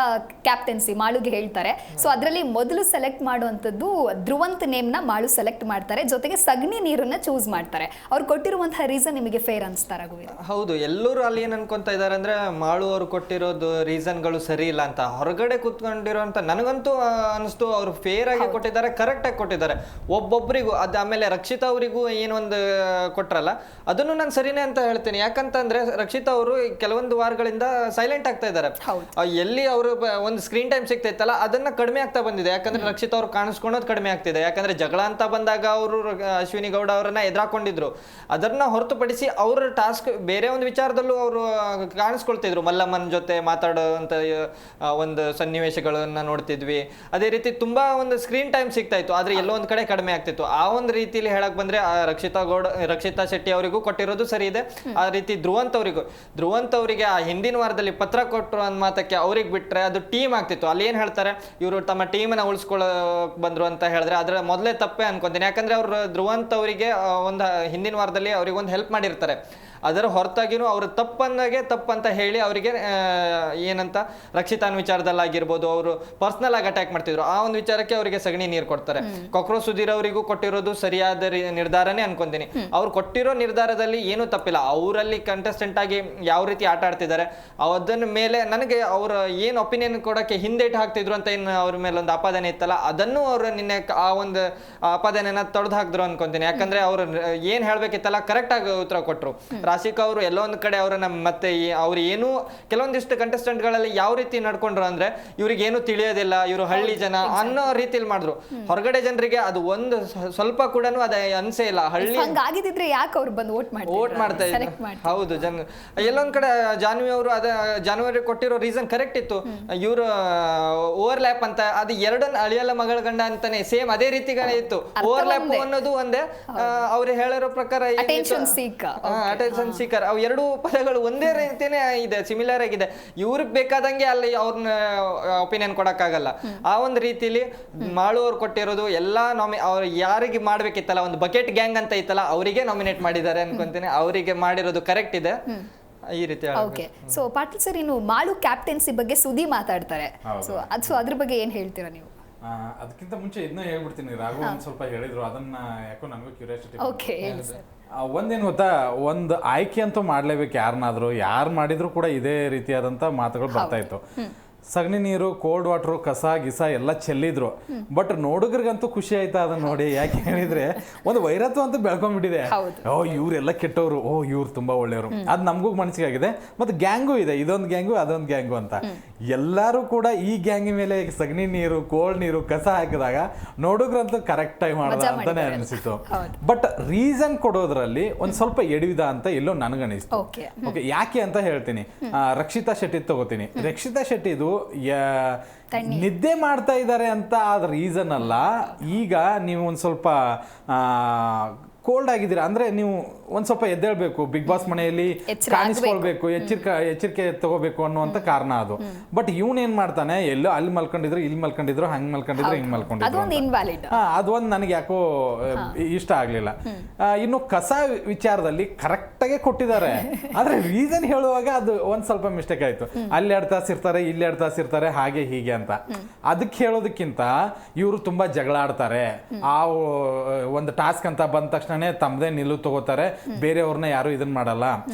ಕ್ಯಾಪ್ಟನ್ಸಿ ಮಾಳುಗೆ ಹೇಳ್ತಾರೆ. ಸೊ ಅದರಲ್ಲಿ ಮೊದಲು ಸೆಲೆಕ್ಟ್ ಮಾಡುವಂಥದ್ದು ಧ್ರುವಂತ್ ನೇಮ್ನ ಮಾಳು ಸೆಲೆಕ್ಟ್ ಮಾಡ್ತಾರೆ, ಜೊತೆಗೆ ಸಗಣಿ ನೀರನ್ನ ಚೂಸ್ ಮಾಡ್ತಾರೆ. ಅವ್ರು ಕೊಟ್ಟಿರುವಂತಹ ರೀಸನ್ ನಿಮಗೆ ಫೇರ್ ಅನ್ಸ್ತಾ ರಘುವೀರ್? ಹೌದು, ಎಲ್ಲರೂ ಅಲ್ಲಿ ಏನ್ ಅನ್ಕೊಂತ ಇದಾರೆ ಅಂದ್ರೆ ಮಾಳು ಅವರು ಕೊಟ್ಟಿರೋದು ರೀಸನ್ಗಳು ಸರಿ ಇಲ್ಲ ಅಂತ. ಹೊರಗಡೆ ಕೂತ್ಕೊಂಡಿರೋಂತ ನನಗಂತೂ ಅನಿಸ್ತು ಅವ್ರು ಫೇರ್ ಆಗಿ ಕೊಟ್ಟಿದ್ದಾರೆ, ಕರೆಕ್ಟ್ ಆಗಿ ಕೊಟ್ಟಿದ್ದಾರೆ ಒಬ್ಬೊಬ್ಬರಿಗೂ. ಅದು ಆಮೇಲೆ ರಕ್ಷಿತಾ ಅವರಿಗೂ ಏನೊಂದು ಕೊಟ್ರಲ್ಲ, ಅದನ್ನು ನಾನು ಸರಿನೇ ಅಂತ ಹೇಳ್ತೀನಿ. ಯಾಕಂತಂದ್ರೆ ರಕ್ಷಿತಾ ಅವರು ಕೆಲವೊಂದು ವಾರಗಳಿಂದ ಸೈಲೆಂಟ್ ಆಗ್ತಾ ಇದ್ದಾರೆ. ಎಲ್ಲಿ ಅವರು ಒಂದು ಸ್ಕ್ರೀನ್ ಟೈಮ್ ಸಿಗ್ತೈತಲ್ಲ, ಅದನ್ನ ಕಡಿಮೆ ಆಗ್ತಾ ಬಂದಿದೆ. ಯಾಕಂದ್ರೆ ರಕ್ಷಿತಾ ಅವ್ರು ಕಾಣಿಸ್ಕೊಳೋದು ಕಡಿಮೆ ಆಗ್ತಿದೆ. ಯಾಕಂದ್ರೆ ಜಗಳ ಅಂತ ಬಂದಾಗ ಅವರು ಅಶ್ವಿನಿ ಗೌಡ ಅವರನ್ನ ಎದುರಾಕೊಂಡಿದ್ರು, ಅದನ್ನ ಹೊರತುಪಡಿಸಿ ಅವ್ರ ಟಾಸ್ಕ್ ಬೇರೆ ಒಂದು ವಿಚಾರದಲ್ಲೂ ಅವರು ಕಾಣಿಸ್ಕೊಳ್ತಿದ್ರು. ಮಲ್ಲಮ್ಮನ ಜೊತೆ ಮಾತಾಡುವಂತ ಒಂದು ಸನ್ನಿವೇಶಗಳನ್ನ ನೋಡ್ತಿದ್ವಿ. ಅದೇ ರೀತಿ ತುಂಬಾ ಒಂದು ಸ್ಕ್ರೀನ್ ಟೈಮ್ ಸಿಗ್ತಾ ಇತ್ತು, ಆದ್ರೆ ಎಲ್ಲೋ ಒಂದ್ ಕಡೆ ಕಡಿಮೆ ಆಗ್ತಿತ್ತು. ಆ ಒಂದು ರೀತಿಯಲ್ಲಿ ಹೇಳಕ್ ಬಂದ್ರೆ ರಕ್ಷಿತಾ ಶೆಟ್ಟಿ ಅವರಿಗೂ ಕೊಟ್ಟಿರೋದು ಸರಿ ಇದೆ. ಆ ರೀತಿ ಧ್ರುವಂತ್ ಅವರಿಗೆ ಆ ಹಿಂದಿನ ವಾರದಲ್ಲಿ ಪತ್ರ ಕೊಟ್ಟರು ಅಂದ್ ಮಾತಕ್ಕೆ ಅವ್ರಿಗೆ ಬಿಟ್ರೆ ಅದು ಟೀಮ್ ಆಗ್ತಿತ್ತು. ಅಲ್ಲಿ ಏನ್ ಹೇಳ್ತಾರೆ, ಇವರು ತಮ್ಮ ಟೀಮನ್ನ ಉಳಿಸ್ಕೊಳ್ಳೋಕ್ ಬಂದ್ರು ಅಂತ ಹೇಳಿದ್ರೆ ಅದ್ರ ಮೊದಲೇ ತಪ್ಪೇ ಅನ್ಕೊಂತೀನಿ. ಯಾಕಂದ್ರೆ ಅವ್ರು ಧ್ರುವಂತ್ ಅವರಿಗೆ ಒಂದು ಹಿಂದಿನ ವಾರದಲ್ಲಿ ಅವ್ರಿಗೆ ಒಂದು ಹೆಲ್ಪ್ ಮಾಡಿರ್ತಾರೆ. ಅದರ ಹೊರತಾಗಿನೂ ಅವರು ತಪ್ಪಂತ ಹೇಳಿ ಅವರಿಗೆ ಏನಂತ ರಕ್ಷಿತಾನ್ ವಿಚಾರದಲ್ಲಾಗಿರ್ಬೋದು ಅವರು ಪರ್ಸನಲ್ ಆಗಿ ಅಟ್ಯಾಕ್ ಮಾಡ್ತಿದ್ರು. ಆ ಒಂದು ವಿಚಾರಕ್ಕೆ ಅವರಿಗೆ ಸಗಣಿ ನೀರು ಕೊಡ್ತಾರೆ. ಕಾಕ್ರೋಚ್ ಸುಧೀರ್ ಅವರಿಗೂ ಕೊಟ್ಟಿರೋದು ಸರಿಯಾದ ನಿರ್ಧಾರನೇ ಅನ್ಕೊಂತೀನಿ. ಅವ್ರು ಕೊಟ್ಟಿರೋ ನಿರ್ಧಾರದಲ್ಲಿ ಏನೂ ತಪ್ಪಿಲ್ಲ. ಅವರಲ್ಲಿ ಕಂಟೆಸ್ಟೆಂಟ್ ಆಗಿ ಯಾವ ರೀತಿ ಆಟ ಆಡ್ತಿದ್ದಾರೆ ಅದನ್ನ ಮೇಲೆ ನನಗೆ ಅವ್ರ ಏನು ಒಪಿನಿಯನ್ ಕೊಡೋಕ್ಕೆ ಹಿಂದೇಟು ಹಾಕ್ತಿದ್ರು ಅಂತ ಏನು ಅವ್ರ ಮೇಲೆ ಒಂದು ಆಪಾದನೆ ಇತ್ತಲ್ಲ, ಅದನ್ನು ಅವರು ನಿನ್ನೆ ಆ ಒಂದು ಆಪಾದನೆನ ತೊಡೆದು ಹಾಕಿದ್ರು ಅನ್ಕೊಂತೀನಿ. ಯಾಕಂದ್ರೆ ಅವ್ರು ಏನ್ ಹೇಳ್ಬೇಕಿತ್ತಲ್ಲ ಕರೆಕ್ಟ್ ಆಗಿ ಉತ್ತರ ಕೊಟ್ರು. ರಾಶಿಕಾ ಅವರು ಎಲ್ಲೋ ಒಂದು ಕಡೆ ಅವರನ್ನ ಮತ್ತೆ ಅವ್ರು ಏನು ಕೆಲವೊಂದಿಷ್ಟು ಕಂಟೆಸ್ಟೆಂಟ್ ಗಳಲ್ಲಿ ಯಾವ ರೀತಿ ನಡ್ಕೊಂಡ್ರು ಅಂದ್ರೆ ಇವ್ರಿಗೆ ಏನು ತಿಳಿಯೋದಿಲ್ಲ, ಇವರು ಹಳ್ಳಿ ಜನ ಅನ್ನೋ ರೀತಿಲಿ ಮಾಡಿದ್ರು. ಹೊರಗಡೆ ಜನರಿಗೆ ಅದು ಒಂದು ಸ್ವಲ್ಪ ಕೂಡ ಅದ ಅನ್ಸೇ ಇಲ್ಲ. ಹಳ್ಳಿ ಆಗಿದ್ರೆ ಯಾಕೆ ಅವ್ರು ಬಂದು ವೋಟ್ ಮಾಡ್ತಾ ಇದ್ರು. ಹೌದು, ಎಲ್ಲೊಂದ್ ಕಡೆ ಜಾನ್ವರಿ ಕೊಟ್ಟಿರೋ ರೀಸನ್ ಕರೆಕ್ಟ್ ಇತ್ತು. ಇವರು ಓವರ್ಲ್ಯಾಪ್ ಅಂತ ಅದು ಎರಡನ್ನ ಅಳಿಯಲ್ಲ ಮಗಳ ಗಂಡ ಅಂತಾನೆ ಸೇಮ್ ಅದೇ ರೀತಿಗಳೇ ಇತ್ತು. ಓವರ್ಲ್ಯಾಪ್ ಅನ್ನೋದು ಒಂದೇ, ಅವ್ರು ಹೇಳಿರೋ ಪ್ರಕಾರ ಅಟೆನ್ಷನ್ ಸೀಕರ್ ಅವು ಎರಡು ಪದಗಳು ಒಂದೇ ರೀತಿನೇ ಇದೆ, ಸಿಮಿಲರ್ ಆಗಿದೆ. ಇವ್ರಿಗೆ ಬೇಕಾದಂಗೆ ಅಲ್ಲಿ ಅವ್ರನ್ನ ಒಪಿನಿಯನ್ ಕೊಡಕ್ಕಾಗಲ್ಲ. ಆ ಒಂದು ರೀತಿಲಿ ಮಾಳು ಅವ್ರು ಕೊಟ್ಟಿರೋದು ಎಲ್ಲಾ ಅವ್ರು ಯಾರಿಗೆ ಮಾಡ್ಬೇಕಿತ್ತಲ್ಲ ಒಂದು ಬಕೆಟ್ ಗ್ಯಾಂಗ್ ಅಂತ ಇತ್ತಲ್ಲ ಅವರಿಗೆ ನಾಮಿನೇಟ್ ಮಾಡಿದ್ದಾರೆ ಅನ್ಕೊಂತೀನಿ. ಅವರಿಗೆ ಮಾಡಿರೋದು ಕರೆಕ್ಟ್ ಇದೆ ಈ ರೀತಿ. ಓಕೆ, ಸೊ ಪಾಟೀಲ್ ಸರ್, ಇನ್ನು ಮಾಳು ಕ್ಯಾಪ್ಟನ್ಸಿ ಬಗ್ಗೆ ಸುದ್ದಿ ಮಾತಾಡ್ತಾರೆ. ಸೊ ಅದ್ರ ಬಗ್ಗೆ ಏನ್ ಹೇಳ್ತೀರಾ ನೀವು? ಅದಕ್ಕಿಂತ ಮುಂಚೆ ಇದನ್ನ ಹೇಳ್ಬಿಡ್ತೀನಿ. ರಾಘು ಒಂದ್ ಸ್ವಲ್ಪ ಹೇಳಿದ್ರು, ಅದನ್ನ ಯಾಕೋ ನನಗೂ ಕ್ಯೂರಿಯಾಸಿಟಿ. ಓಕೆ, ಹೇಳಿ ಸರ್. ಒಂದೇನು ಗೊತ್ತಾ, ಒಂದು ಆಯ್ಕೆ ಅಂತೂ ಮಾಡ್ಲೇಬೇಕು. ಯಾರು ಮಾಡಿದ್ರು ಕೂಡ ಇದೇ ರೀತಿಯಾದಂಥ ಮಾತುಗಳು ಬರ್ತಾ ಇತ್ತು. ಸಗಣಿ ನೀರು, ಕೋಲ್ಡ್ ವಾಟ್ರು, ಕಸ ಗಿಸ ಎಲ್ಲ ಚೆಲ್ಲಿದ್ರು. ಬಟ್ ನೋಡುಗರಿಗಂತೂ ಖುಷಿ ಆಯ್ತಾ ಅದನ್ನ ನೋಡಿ. ಯಾಕೆ ಹೇಳಿದ್ರೆ ಒಂದು ವೈರತ್ವ ಅಂತ ಬೆಳ್ಕೊಂಡ್ಬಿಟ್ಟಿದೆ. ಓ ಇವರೆಲ್ಲ ಕೆಟ್ಟವರು, ಓ ಇವ್ರು ತುಂಬಾ ಒಳ್ಳೆಯವರು, ಅದು ನಮಗೂ ಮನಸ್ಸಿಗೆ ಆಗಿದೆ. ಮತ್ತೆ ಗ್ಯಾಂಗು ಇದೆ, ಇದೊಂದು ಗ್ಯಾಂಗು ಅದೊಂದು ಗ್ಯಾಂಗು ಅಂತ. ಎಲ್ಲರೂ ಕೂಡ ಈ ಗ್ಯಾಂಗ್ ಮೇಲೆ ಸಗಣಿ ನೀರು, ಕೋಲ್ಡ್ ನೀರು, ಕಸ ಹಾಕಿದಾಗ ನೋಡುಗ್ರಂತೂ ಕರೆಕ್ಟ್ ಆಗಿ ಮಾಡೋದ ಅಂತಾನೆ ಅನಿಸಿತ್ತು. ಬಟ್ ರೀಸನ್ ಕೊಡೋದ್ರಲ್ಲಿ ಒಂದ್ ಸ್ವಲ್ಪ ಎಡವಿದ ಅಂತ ಎಲ್ಲೋ ನನಗನಿಸ್ತು. ಓಕೆ, ಯಾಕೆ ಅಂತ ಹೇಳ್ತೀನಿ. ರಕ್ಷಿತಾ ಶೆಟ್ಟಿ ತಗೋತೀನಿ. ರಕ್ಷಿತಾ ಶೆಟ್ಟಿದು ನಿದ್ದೆ ಮಾಡ್ತಾ ಇದ್ದಾರೆ ಅಂತ ಆದ ರೀಸನ್ ಅಲ್ಲ. ಈಗ ನೀವು ಒಂದ್ ಸ್ವಲ್ಪ ಕೋಲ್ಡ್ ಆಗಿದ್ದೀರಾ ಅಂದ್ರೆ ನೀವು ಒಂದ್ ಸ್ವಲ್ಪ ಎದ್ದೇಳ್ಬೇಕು, ಬಿಗ್ ಬಾಸ್ ಮನೆಯಲ್ಲಿ ಕಾಣಿಸ್ಕೊಳ್ಬೇಕು, ಎಚ್ಚರಿಕೆ ತಗೋಬೇಕು ಅನ್ನುವಂತ ಕಾರಣ ಅದು. ಬಟ್ ಇವನ್ ಏನ್ ಮಾಡ್ತಾನೆ, ಎಲ್ಲೋ ಅಲ್ಲಿ ಮಲ್ಕೊಂಡಿದ್ರು, ಇಲ್ಲಿ ಮಲ್ಕೊಂಡಿದ್ರು, ಹಂಗ್ ಮಲ್ಕೊಂಡಿದ್ರು, ಹಿಂಗ್ ಮಲ್ಕೊಂಡಿದ್ರು. ಅದೊಂದು ನನಗೆ ಯಾಕೋ ಇಷ್ಟ ಆಗ್ಲಿಲ್ಲ. ಇನ್ನು ಕಸ ವಿಚಾರದಲ್ಲಿ ಕರೆಕ್ಟ್ ಆಗಿ ಕೊಟ್ಟಿದ್ದಾರೆ, ಆದ್ರೆ ರೀಸನ್ ಹೇಳುವಾಗ ಅದು ಒಂದ್ ಸ್ವಲ್ಪ ಮಿಸ್ಟೇಕ್ ಆಯ್ತು. ಅಲ್ಲಿ 2 ತಾಸು ಇರ್ತಾರೆ, ಇಲ್ಲಿ 2 ತಾಸು ಇರ್ತಾರೆ, ಹಾಗೆ ಹೀಗೆ ಅಂತ. ಅದಕ್ಕೆ ಹೇಳೋದಕ್ಕಿಂತ ಇವರು ತುಂಬಾ ಜಗಳ ಆಡ್ತಾರೆ. ಆ ಒಂದು ಟಾಸ್ಕ್ ಅಂತ ಬಂದ ತಕ್ಷಣ ತಮ್ಮದೇ ನಿಲ್ಲು ತಗೋತಾರೆ, ಬೇರೆಯವ್ರನ್ನ ಯಾರು ಇದನ್ನ ಮಾಡಲ್ಲ.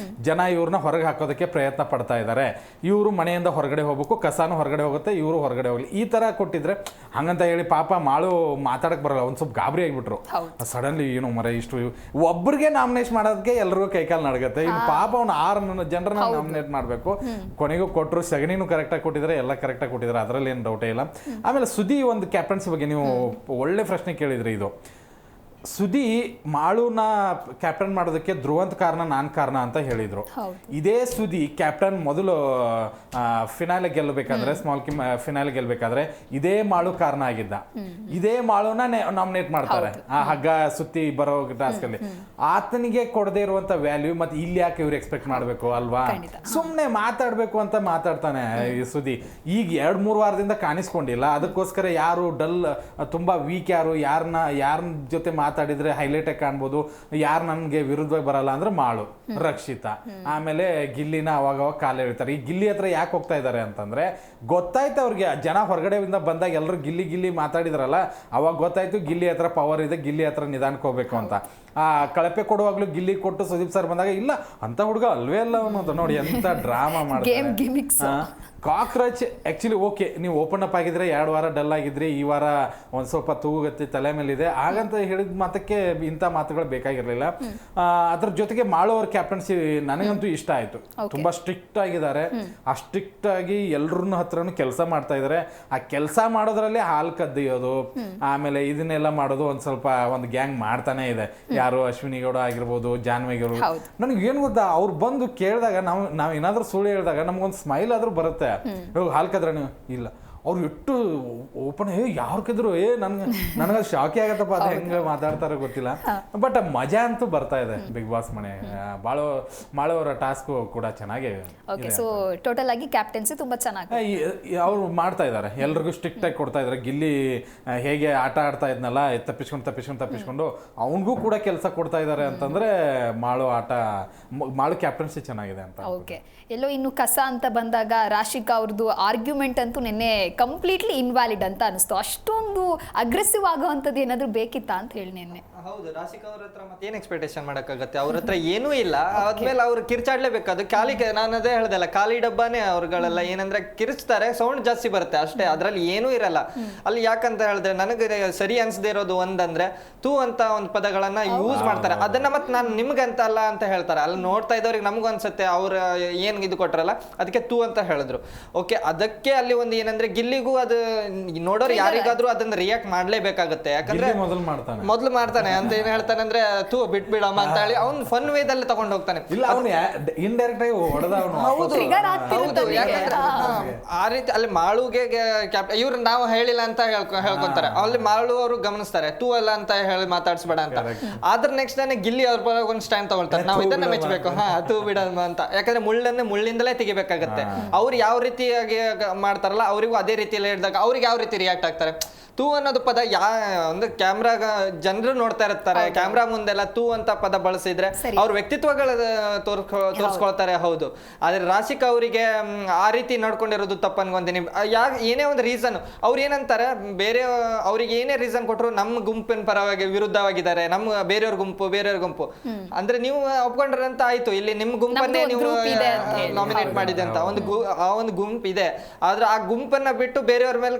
ಜನ ಇವ್ರನ್ನ ಹೊರಗೆ ಹಾಕೋದಕ್ಕೆ ಪ್ರಯತ್ನ ಪಡ್ತಾ ಇದ್ದಾರೆ. ಇವರು ಮನೆಯಿಂದ ಹೊರಗಡೆ ಹೋಗ್ಬೇಕು, ಕಸಾನು ಹೊರಗಡೆ ಹೋಗುತ್ತೆ, ಇವರು ಹೊರಗಡೆ ಹೋಗ್ಲಿ, ಈ ತರ ಕೊಟ್ಟಿದ್ರೆ ಹಂಗಂತ ಹೇಳಿ ಪಾಪ ಮಾಳು ಮಾತಾಡಕ್ ಬರಲ್ಲ. ಒಂದ್ ಸ್ವಲ್ಪ ಗಾಬರಿ ಆಗಿಬಿಟ್ರು. ಸಡನ್ಲಿ ಏನು ಮರ ಇಷ್ಟು ಒಬ್ಬರಿಗೆ ನಾಮಿನೇಟ್ ಮಾಡೋದಕ್ಕೆ ಎಲ್ರಿಗೂ ಕೈಕಾಲು ನಡಗತ್ತೆ. ಇನ್ನು ಪಾಪ ಅವ್ನು 6 ಜನರನ್ನ ನಾಮಿನೇಟ್ ಮಾಡ್ಬೇಕು. ಕೊನೆಗೂ ಕೊಟ್ಟರು, ಸಗಣಿನೂ ಕರೆಕ್ಟಾಗಿ ಕೊಟ್ಟಿದ್ದಾರೆ, ಎಲ್ಲ ಕರೆಕ್ಟಾಗಿ ಕೊಟ್ಟಿದ್ದಾರೆ, ಅದರಲ್ಲಿ ಏನು ಡೌಟೇ ಇಲ್ಲ. ಆಮೇಲೆ ಸುದಿ ಒಂದು ಕ್ಯಾಪ್ಟನ್ಸಿ ಬಗ್ಗೆ ನೀವು ಒಳ್ಳೆ ಪ್ರಶ್ನೆ ಕೇಳಿದ್ರಿ. ಇದು ಸುದಿ ಮಾಳುನ ಕ್ಯಾಪ್ಟನ್ ಮಾಡೋದಕ್ಕೆ ಧ್ರುವಂತ ಕಾರಣ, ನಾನ್ ಕಾರಣ ಅಂತ ಹೇಳಿದ್ರು. ಇದೇ ಸುದಿ ಕ್ಯಾಪ್ಟನ್ ಮೊದಲು ಫಿನಾಲೆ ಗೆಲ್ಲಬೇಕಾದ್ರೆ, ಸ್ಮಾಲ್ ಫಿನಾಲೆ ಗೆಲ್ಲಬೇಕಾದ್ರೆ ಇದೇ ಮಾಳು ಕಾರಣ ಆಗಿದ್ದ. ಇದೇ ಮಾಳುನ ನಾಮಿನೇಟ್ ಮಾಡ್ತಾರೆ ಆ ಹಗ್ಗ ಸುತ್ತಿ ಬರೋ ಟಾಸ್ಕ್ ಅಲ್ಲಿ. ಆತನಿಗೆ ಕೊಡದೇ ಇರುವಂತ ವ್ಯಾಲ್ಯೂ ಮತ್ತೆ ಇಲ್ಲಿ ಯಾಕೆ ಇವ್ರು ಎಕ್ಸ್ಪೆಕ್ಟ್ ಮಾಡ್ಬೇಕು ಅಲ್ವಾ? ಸುಮ್ನೆ ಮಾತಾಡ್ಬೇಕು ಅಂತ ಮಾತಾಡ್ತಾನೆ ಈ ಸುದಿ. ಈಗ 2-3 ವಾರದಿಂದ ಕಾಣಿಸ್ಕೊಂಡಿಲ್ಲ. ಅದಕ್ಕೋಸ್ಕರ ಯಾರು ಡಲ್, ತುಂಬಾ ವೀಕ್, ಯಾರ ಜೊತೆ ಮಾತಾಡಿದ್ರೆ ಹೈಲೈಟ್ ಆಗಿ ಕಾಣ್ಬೋದು, ಯಾರು ನನ್ಗೆ ವಿರುದ್ಧವಾಗಿ ಬರಲ್ಲ ಅಂದ್ರೆ ಮಾಳು, ರಕ್ಷಿತಾ, ಆಮೇಲೆ ಗಿಲ್ಲಿನ ಅವಾಗ ಕಾಲ ಹೇಳ್ತಾರೆ. ಈ ಗಿಲ್ಲಿ ಹತ್ರ ಯಾಕೆ ಹೋಗ್ತಾ ಇದ್ದಾರೆ ಅಂತಂದ್ರೆ ಗೊತ್ತಾಯ್ತು ಅವ್ರಿಗೆ, ಜನ ಹೊರಗಡೆಯಿಂದ ಬಂದಾಗ ಎಲ್ಲರೂ ಗಿಲ್ಲಿ ಮಾತಾಡಿದ್ರಲ್ಲ, ಅವಾಗ ಗೊತ್ತಾಯ್ತು ಗಿಲ್ಲಿ ಹತ್ರ ಪವರ್ ಇದೆ, ಗಿಲ್ಲಿ ಹತ್ರ ನಿಧಾನಕ್ಕೆ ಹೋಗ್ಬೇಕು ಅಂತ. ಆ ಕಳಪೆ ಕೊಡುವಾಗ್ಲೂ ಗಿಲ್ಲಿ ಕೊಟ್ಟು ಸುದೀಪ್ ಸರ್ ಬಂದಾಗ ಇಲ್ಲ ಅಂತ ಹುಡುಗ ಅಲ್ವೇ ಅಲ್ಲ ಅವನು ಅಂತ ನೋಡಿ ಎಂತ ಡ್ರಾಮಾ ಮಾಡ್ತಾರೆ. ಕಾಕ್ರೋಚ್ ಆಕ್ಚುಲಿ ಓಕೆ, ನೀವು ಓಪನ್ ಅಪ್ ಆಗಿದ್ರೆ 2 ವಾರ ಡಲ್ ಆಗಿದ್ರಿ, ಈ ವಾರ ಒಂದ್ ಸ್ವಲ್ಪ ತೂಗತ್ತಿ ತಲೆ ಮೇಲಿದೆ ಹಾಗಂತ ಹೇಳಿದ ಮಾತಕ್ಕೆ ಇಂಥ ಮಾತುಗಳು ಬೇಕಾಗಿರ್ಲಿಲ್ಲ. ಅದ್ರ ಜೊತೆಗೆ ಮಾಳುವವ್ರ ಕ್ಯಾಪ್ಟನ್ಸಿ ನನಗಂತೂ ಇಷ್ಟ ಆಯ್ತು. ತುಂಬಾ ಸ್ಟ್ರಿಕ್ಟ್ ಆಗಿದ್ದಾರೆ. ಆ ಸ್ಟ್ರಿಕ್ಟ್ ಆಗಿ ಎಲ್ರನ್ನ ಹತ್ರನು ಕೆಲಸ ಮಾಡ್ತಾ ಇದಾರೆ. ಆ ಕೆಲಸ ಮಾಡೋದ್ರಲ್ಲಿ ಹಾಲು ಕದ್ದಿಯೋದು, ಆಮೇಲೆ ಇದನ್ನೆಲ್ಲ ಮಾಡೋದು ಒಂದ್ ಸ್ವಲ್ಪ ಒಂದು ಗ್ಯಾಂಗ್ ಮಾಡ್ತಾನೆ ಇದೆ. ಯಾರು ಅಶ್ವಿನಿ ಗೌಡ ಆಗಿರ್ಬೋದು, ಜಾನ್ವಿ ಗೌಡ. ನನಗೆ ಏನ್ ಗೊತ್ತಾ, ಅವ್ರು ಬಂದು ಕೇಳಿದಾಗ ನಾವ್ ಏನಾದ್ರೂ ಸುಳ್ಳು ಹೇಳಿದಾಗ ನಮ್ಗೊಂದು ಸ್ಮೈಲ್ ಆದ್ರೂ ಬರುತ್ತೆ. ಹಾಲ್ ಕದ್ರ ನೀವು ಇಲ್ಲ, ಅವ್ರು ಎಷ್ಟು ಓಪನ್, ಯಾರು ಕದ್ರು ನನಗೆ ಶಾಕಿ ಆಗತ್ತಪ್ಪ, ಅದು ಹೆಂಗ ಮಾತಾಡ್ತಾರೋ ಗೊತ್ತಿಲ್ಲ. ಬಟ್ ಮಜಾ ಅಂತೂ ಬರ್ತಾ ಇದೆ ಬಿಗ್ ಬಾಸ್ ಮನೆ. ಮಾಳವರ ಟಾಸ್ಕ್ ಕೂಡ ಚೆನ್ನಾಗಿ ಟೋಟಲ್ ಆಗಿ ಕ್ಯಾಪ್ಟನ್ಸಿ ತುಂಬಾ ಚೆನ್ನಾಗಿ ಅವ್ರು ಮಾಡ್ತಾ ಇದಾರೆ. ಎಲ್ರಿಗೂ ಸ್ಟ್ರಿಕ್ಟ್ ಆಗಿ ಕೊಡ್ತಾ ಇದಾರೆ. ಗಿಲ್ಲಿ ಹೇಗೆ ಆಟ ಆಡ್ತಾ ಇದ್ನಲ್ಲ, ತಪ್ಪಿಸ್ಕೊಂಡು ಅವನಿಗೂ ಕೂಡ ಕೆಲಸ ಕೊಡ್ತಾ ಇದಾರೆ ಅಂತಂದ್ರೆ ಮಾಳು ಕ್ಯಾಪ್ಟನ್ಸಿ ಚೆನ್ನಾಗಿದೆ ಅಂತ. ಓಕೆ, ಎಲ್ಲೋ ಇನ್ನು ಕಸ ಅಂತ ಬಂದಾಗ ರಾಶಿಕಾ ಅವ್ರದ್ದು ಆರ್ಗ್ಯುಮೆಂಟ್ ಅಂತೂ ನಿನ್ನೆ ಕಂಪ್ಲೀಟ್ಲಿ ಇನ್ವ್ಯಾಲಿಡ್ ಅಂತ ಅನಿಸ್ತು. ಅಷ್ಟೊಂದು ಅಗ್ರೆಸಿವ್ ಆಗುವಂಥದ್ದು ಏನಾದರೂ ಬೇಕಿತ್ತಾ ಅಂತ ಹೇಳಿ ನಿನ್ನೆ. ಹೌದು, ರಾಶಿಕಾ ಅವ್ರ ಹತ್ರ ಮತ್ತೆ ಏನ್ ಎಕ್ಸ್ಪೆಕ್ಟೇಷನ್ ಮಾಡಕ್ಕಾಗತ್ತೆ? ಅವ್ರ ಹತ್ರ ಏನೂ ಇಲ್ಲ. ಆದ್ಮೇಲೆ ಅವ್ರು ಕಿರ್ಚಾಡ್ಲೇಬೇಕು. ಅದು ನಾನು ಅದೇ ಹೇಳ್ದಲ್ಲ, ಖಾಲಿ ಡಬ್ಬಾನೇ ಅವ್ರುಗಳೆಲ್ಲ. ಏನಂದ್ರೆ ಕಿರ್ಚ್ತಾರೆ, ಸೌಂಡ್ ಜಾಸ್ತಿ ಬರುತ್ತೆ ಅಷ್ಟೇ, ಅದ್ರಲ್ಲಿ ಏನೂ ಇರಲ್ಲ ಅಲ್ಲಿ. ಯಾಕಂತ ಹೇಳಿದ್ರೆ ನನಗೆ ಸರಿ ಅನ್ಸದೇ ಇರೋದು ಒಂದಂದ್ರೆ ತೂ ಅಂತ ಒಂದು ಪದಗಳನ್ನ ಯೂಸ್ ಮಾಡ್ತಾರೆ. ಅದನ್ನ ಮತ್ತೆ ನಾನು ನಿಮ್ಗಂತ ಅಲ್ಲ ಅಂತ ಹೇಳ್ತಾರೆ. ಅಲ್ಲಿ ನೋಡ್ತಾ ಇದ್ದವ್ರಿಗೆ ನಮಗೂ ಅನ್ಸುತ್ತೆ ಅವ್ರ ಏನ್ ಇದು ಕೊಟ್ರಲ್ಲ ಅದಕ್ಕೆ ತೂ ಅಂತ ಹೇಳಿದ್ರು. ಓಕೆ, ಅದಕ್ಕೆ ಅಲ್ಲಿ ಒಂದು ಏನಂದ್ರೆ ಗಿಲ್ಲಿಗೂ ಅದು ನೋಡೋರು ಯಾರಿಗಾದ್ರೂ ಅದನ್ನ ರಿಯಾಕ್ಟ್ ಮಾಡ್ಲೇಬೇಕಾಗತ್ತೆ. ಯಾಕಂದ್ರೆ ಮೊದಲು ಮಾಡ್ತಾನೆ ಅಂತ ಏನ್ ಹೇಳ್ತಾನೆ ಅಂದ್ರೆ ತೂ ಬಿಟ್ಬಿಡಮ್ಮ ಅಂತ ಹೇಳಿ ಅವ್ನು ಫನ್ ವೇದಲ್ಲಿ ತಗೊಂಡು ಹೋಗ್ತಾನೆ. ಇಲ್ಲ, ಅವನು ಇಂಡೈರೆಕ್ಟ್ ಆಗಿ ಹೊಡೆದ. ಹೌದು, ಯಾಕಂದ್ರೆ ಆ ರೀತಿ ಅಲ್ಲಿ ಮಾಳುಗೆ ಇವ್ರು ನಾವು ಹೇಳಿಲ್ಲ ಅಂತ ಹೇಳ್ಕೊಂತಾರೆ. ಅಲ್ಲಿ ಮಾಳು ಅವರು ಗಮನಿಸ್ತಾರೆ, ತೂ ಅಲ್ಲ ಅಂತ ಹೇಳಿ ಮಾತಾಡ್ಸ್ಬೇಡ ಅಂತ. ಆದ್ರೆ ನೆಕ್ಸ್ಟ್ ಡೇ ಗಿಲ್ಲಿ ಅವ್ರ ಪರ ಒಂದು ಸ್ಟ್ಯಾಂಡ್ ತಗೊಳ್ತಾರೆ, ನಾವು ಇದನ್ನ ಮೆಚ್ಚಬೇಕು, ತೂ ಬಿಡಮ್ಮ ಅಂತ. ಯಾಕಂದ್ರೆ ಮುಳ್ಳಿಂದಲೇ ತೆಗಿಬೇಕಾಗತ್ತೆ. ಅವ್ರು ಯಾವ ರೀತಿಯಾಗಿ ಮಾಡ್ತಾರಲ್ಲ ಅವರಿಗೂ ಅದೇ ರೀತಿಯಲ್ಲಿ ಹೇಳಿದಾಗ ಅವ್ರಿಗೆ ಯಾವ ರೀತಿ ರಿಯಾಕ್ಟ್ ಆಗ್ತಾರೆ. ತೂ ಅನ್ನೋದು ಪದ ಒಂದು ಕ್ಯಾಮ್ರಾಗ ಜನರು ನೋಡ್ತಾ ಇರ್ತಾರೆ, ಕ್ಯಾಮ್ರಾ ಮುಂದೆಲ್ಲ ತೂ ಅಂತ ಪದ ಬಳಸಿದ್ರೆ ಅವ್ರ ವ್ಯಕ್ತಿತ್ವಗಳ ತೋರಿಸ್ಕೊಳ್ತಾರೆ. ಹೌದು, ಆದ್ರೆ ರಾಶಿಕಾ ಅವರಿಗೆ ಆ ರೀತಿ ನಡ್ಕೊಂಡಿರೋದು ತಪ್ಪು ಅನ್ಕೊಂತೀನಿ. ಏನೇ ಒಂದು ರೀಸನ್ ಅವ್ರು ಏನಂತಾರೆ, ಬೇರೆ ಅವ್ರಿಗೆ ಏನೇ ರೀಸನ್ ಕೊಟ್ಟರು ನಮ್ಮ ಗುಂಪಿನ ಪರವಾಗಿ ವಿರುದ್ಧವಾಗಿದ್ದಾರೆ, ನಮ್ಮ ಬೇರೆಯವ್ರ ಗುಂಪು ಅಂದ್ರೆ ನೀವು ಒಪ್ಕೊಂಡ್ರೆ ಅಂತ ಆಯ್ತು, ಇಲ್ಲಿ ನಿಮ್ ಗುಂಪನ್ನೇ ನೀವು ನಾಮಿನೇಟ್ ಮಾಡಿದೆ ಅಂತ ಆ ಒಂದು ಗುಂಪು ಇದೆ. ಆದ್ರೆ ಆ ಗುಂಪನ್ನ ಬಿಟ್ಟು ಬೇರೆಯವ್ರ ಮೇಲೆ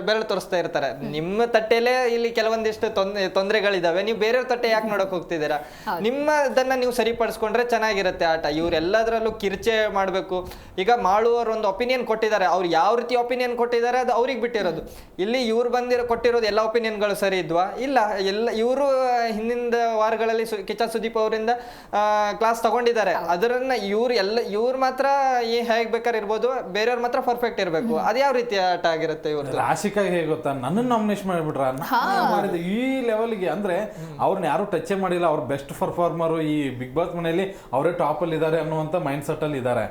ಬೆರಳು ತೋರಿಸ್ತಾ ಇರ್ತಾರೆ. ನಿಮ್ಮ ತಟ್ಟೆಲೆ ಇಲ್ಲಿ ಕೆಲವೊಂದಿಷ್ಟು ತೊಂದರೆಗಳಿದಾವೆ, ನೀವು ಬೇರೆಯವ್ರ ತಟ್ಟೆ ಯಾಕೆ ನೋಡಕ್ ಹೋಗ್ತಿದ್ದೀರಾ? ನಿಮ್ಮದನ್ನ ನೀವು ಸರಿಪಡಿಸ್ಕೊಂಡ್ರೆ ಚೆನ್ನಾಗಿರುತ್ತೆ ಆಟ. ಇವ್ರೆಲ್ಲದ್ರಲ್ಲೂ ಕಿರ್ಚೆ ಮಾಡ್ಬೇಕು. ಈಗ ಮಾಡುವವರು ಒಂದು ಒಪಿನಿಯನ್ ಕೊಟ್ಟಿದ್ದಾರೆ, ಅವ್ರು ಯಾವ ರೀತಿ ಒಪಿನಿಯನ್ ಕೊಟ್ಟಿದ್ದಾರೆ ಅದು ಅವ್ರಿಗೆ ಬಿಟ್ಟಿರೋದು. ಇಲ್ಲಿ ಇವ್ರು ಕೊಟ್ಟಿರೋದು ಎಲ್ಲ ಒಪಿನಿಯನ್ಗಳು ಸರಿ ಇದ್ವಾ? ಇಲ್ಲ. ಇವರು ಹಿಂದಿನ ವಾರಗಳಲ್ಲಿ ಕಿಚ್ಚ ಸುದೀಪ್ ಅವರಿಂದ ಕ್ಲಾಸ್ ತಗೊಂಡಿದ್ದಾರೆ. ಅದರನ್ನ ಇವ್ರು ಮಾತ್ರ ಹೇಗ್ ಬೇಕಾದ್ರೆ ಇರ್ಬೋದು, ಬೇರೆಯವ್ರ ಮಾತ್ರ ಪರ್ಫೆಕ್ಟ್ ಇರ್ಬೇಕು. ಅದ್ ಯಾವ ರೀತಿ ಆಟ ಆಗಿರುತ್ತೆ ಇವ್ರದ್ದು? ರಾಶಿಕಾ ಹೇಗೆ ಗೊತ್ತಾ, ನನ್ನ ನಾಮಿನೇಷನ್ ಮಾಡಿಬಿಟ್ರ ಮಾಡಿದ ಈ ಲೆವೆಲ್ಗೆ. ಅಂದ್ರೆ ಅವ್ರನ್ನ ಯಾರು ಟಚ್ ಮಾಡಿಲ್ಲ, ಅವ್ರ ಬೆಸ್ಟ್ ಪರ್ಫಾರ್ಮರ್ ಈ ಬಿಗ್ ಬಾಸ್ ಮನೆಯಲ್ಲಿ ಅವರೇ ಟಾಪ್ ಅಲ್ಲಿ ಇದ್ದಾರೆ ಅನ್ನುವಂತ ಮೈಂಡ್ ಸೆಟ್ ಅಲ್ಲಿ ಇದ್ದಾರೆ.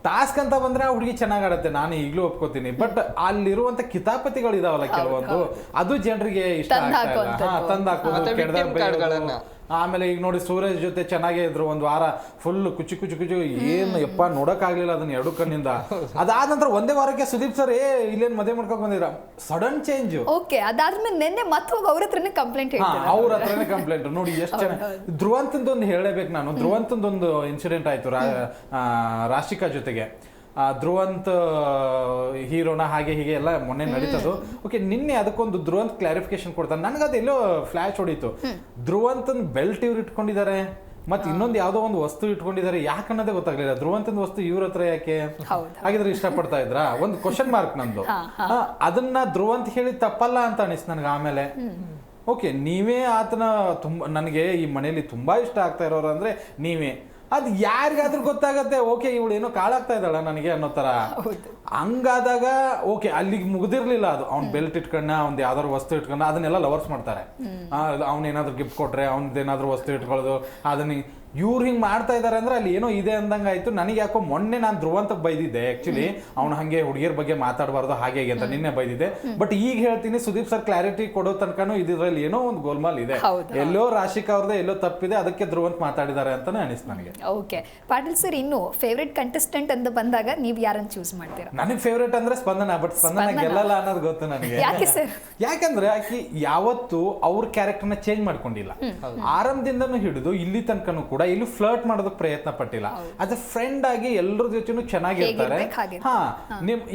ಟಾಸ್ಕ್ ಅಂತ ಬಂದ್ರೆ ಆ ಹುಡುಗಿ ಚೆನ್ನಾಗ್ ಆಡತ್ತೆ, ನಾನು ಈಗಲೂ ಒಪ್ಕೋತೀನಿ. ಬಟ್ ಅಲ್ಲಿರುವಂತ ಕಿತಾಪತಿಗಳು ಇದಾವಲ್ಲ ಕೆಲವೊಂದು, ಅದು ಜನರಿಗೆ ಇಷ್ಟ ಆಗ್ತಾ ಇಲ್ಲ. ತಂದಾಕೋದು. ಆಮೇಲೆ ಈಗ ನೋಡಿ ಸೂರಜ್ ಜೊತೆ ಚೆನ್ನಾಗೇ ಇದ್ರು, ಒಂದ್ ವಾರ ಫುಲ್ ಕುಚು ಏನು ಯಪ್ಪ ನೋಡಕ್ ಆಗ್ಲಿಲ್ಲ ಅದನ್ನ ಎರಡು ಕಣ್ಣಿಂದ. ಅದಾದ ನಂತರ ಒಂದೇ ವಾರಕ್ಕೆ ಸುದೀಪ್ ಸರ್ ಇಲ್ಲೇನ್ ಮದುವೆ ಮಾಡ್ಕೊಂಡ್ ಬಂದಿರ, ಸಡನ್ ಚೇಂಜ್. ಓಕೆ, ಅದಾದ್ಮೇಲೆ ನಿನ್ನೆ ಮತ್ತೆ ಹೋಗಿ ಅವ್ರ ಹತ್ರನೇ ಕಂಪ್ಲೇಂಟ್ ಅವ್ರ ಹತ್ರನೇ ಕಂಪ್ಲೇಂಟ್. ನೋಡಿ ಎಷ್ಟು ಚೆನ್ನಾಗಿ. ಧ್ರುವಂತಂದೊಂದು ಹೇಳಬೇಕು ನಾನು, ಧ್ರುವಂತಂದೊಂದು ಇನ್ಸಿಡೆಂಟ್ ಆಯ್ತು ರಾಶಿಕಾ ಜೊತೆಗೆ. ಧ್ರುವಂತ್ ಹೀರೋನ ಹಾಗೆ ಹೀಗೆ ಎಲ್ಲ ಮೊನ್ನೆ ನಡೀತದು. ಓಕೆ, ನಿನ್ನೆ ಅದಕ್ಕೊಂದು ಧ್ರುವಂತ್ ಕ್ಲಾರಿಫಿಕೇಶನ್ ಕೊಡ್ತಾನೆ. ನನಗದೆಲ್ಲೋ ಫ್ಲಾಶ್ ಹೊಡೀತು. ಧ್ರುವಂತನ್ ಬೆಲ್ಟ್ ಇವ್ರು ಇಟ್ಕೊಂಡಿದ್ದಾರೆ, ಮತ್ತೆ ಇನ್ನೊಂದು ಯಾವ್ದೋ ಒಂದು ವಸ್ತು ಇಟ್ಕೊಂಡಿದ್ದಾರೆ, ಯಾಕನ್ನೋದೇ ಗೊತ್ತಾಗ್ಲಿಲ್ಲ. ಧ್ರುವಂತನ ವಸ್ತು ಇವ್ರ ಹತ್ರ ಯಾಕೆ? ಹಾಗಿದ್ರೆ ಇಷ್ಟಪಡ್ತಾ ಇದ್ರ? ಒಂದು ಕ್ವಶನ್ ಮಾರ್ಕ್ ನಂದು. ಅದನ್ನ ಧ್ರುವಂತ್ ಹೇಳಿ ತಪ್ಪಲ್ಲ ಅಂತ ಅನಿಸ್ತು ನನಗೆ ಆಮೇಲೆ. ಓಕೆ, ನೀವೇ ಆತನ ನನಗೆ ಈ ಮನೆಯಲ್ಲಿ ತುಂಬಾ ಇಷ್ಟ ಆಗ್ತಾ ಇರೋರು ಅಂದ್ರೆ ನೀವೇ. ಅದು ಯಾರಿಗಾದ್ರೂ ಗೊತ್ತಾಗತ್ತೆ, ಓಕೆ ಇವಳು ಏನೋ ಕಾಳಾಗ್ತಾ ಇದ್ದಾಳ ನನಗೆ ಅನ್ನೋ ತರ. ಹಂಗಾದಾಗ ಓಕೆ, ಅಲ್ಲಿಗೆ ಮುಗ್ದಿರ್ಲಿಲ್ಲ ಅದು. ಅವ್ನ್ ಬೆಲ್ಟ್ ಇಟ್ಕೊಂಡ, ಅವ್ನ್ ಯಾವ್ದಾದ್ರು ವಸ್ತು ಇಟ್ಕೊಂಡ, ಅದನ್ನೆಲ್ಲ ಲವರ್ಸ್ ಮಾಡ್ತಾರೆ. ಅವ್ನೇನಾದ್ರು ಗಿಫ್ಟ್ ಕೊಟ್ರೆ ಅವ್ನದೇನಾದ್ರು ವಸ್ತು ಇಟ್ಕೊಳ್ಳೋದು, ಅದನ್ನ ಇವ್ರು ಹಿಂಗ್ ಮಾಡ್ತಾ ಇದಾರೆ ಅಂದ್ರೆ ಅಲ್ಲಿ ಏನೋ ಇದೆ ಅಂದಂಗ ಆಯ್ತು. ನನಗೆ ಯಾಕೋ ಮೊನ್ನೆ ನಾನು ಧ್ರುವಂತಕ್ಕೆ ಬೈದಿದ್ದೆ, ಆಕ್ಚುಲಿ ಅವ್ನು ಹಂಗೆ ಹುಡುಗಿಯರ ಬಗ್ಗೆ ಮಾತಾಡಬಾರ್ದು ಹಾಗೆ ಅಂತ ನಿನ್ನೆ ಬೈದಿದ್ದೆ. ಬಟ್ ಈಗ ಹೇಳ್ತೀನಿ, ಸುದೀಪ್ ಸರ್ ಕ್ಲಾರಿಟಿ ಕೊಡೋ ತನಕನೂ ಇದ್ರಲ್ಲಿ ಏನೋ ಒಂದು ಗೋಲ್ಮಾಲ್ ಇದೆ, ಎಲ್ಲೋ ರಾಶಿಕಾ ಅವ್ರದ್ದು ಎಲ್ಲೋ ತಪ್ಪಿದೆ, ಅದಕ್ಕೆ ಧ್ರುವಂತ್ ಮಾತಾಡಿದ್ದಾರೆ ಅಂತಾನೆ ಅನಿಸ್ತು ನನಗೆ. ಓಕೆ ಪಾಟೀಲ್ ಸರ್, ಇನ್ನು ಫೇವ್ರೆಟ್ ಕಂಟೆಸ್ಟೆಂಟ್ ಅಂತ ಬಂದಾಗ ನೀವು ಯಾರನ್ನ ಚೂಸ್ ಮಾಡ್ತೀರಾ? ನನಗೆ ಫೇವ್ರೇಟ್ ಅಂದ್ರೆ ಸ್ಪಂದನ. ಬಟ್ ಸ್ಪಂದನ ಗೆಲ್ಲಲ್ಲ ಅನ್ನೋದು ಗೊತ್ತು ನನಗೆ. ಯಾಕಂದ್ರೆ ಆಕಿ ಯಾವತ್ತು ಅವ್ರ ಕ್ಯಾರೆಕ್ಟರ್ನ ಚೇಂಜ್ ಮಾಡ್ಕೊಂಡಿಲ್ಲ. ಆರಂಭದಿಂದನೂ ಹಿಡಿದು ಇಲ್ಲಿ ತನಕನೂ ಕೂಡ ಇಲ್ಲಿ ಫ್ಲರ್ಟ್ ಮಾಡೋದಕ್ಕೆ ಪ್ರಯತ್ನ ಪಟ್ಟಿಲ್ಲ. ಆಸ್ ಅ ಫ್ರೆಂಡ್ ಆಗಿ ಎಲ್ಲರ ಜೊತೆನೂ ಚೆನ್ನಾಗಿರ್ತಾರೆ.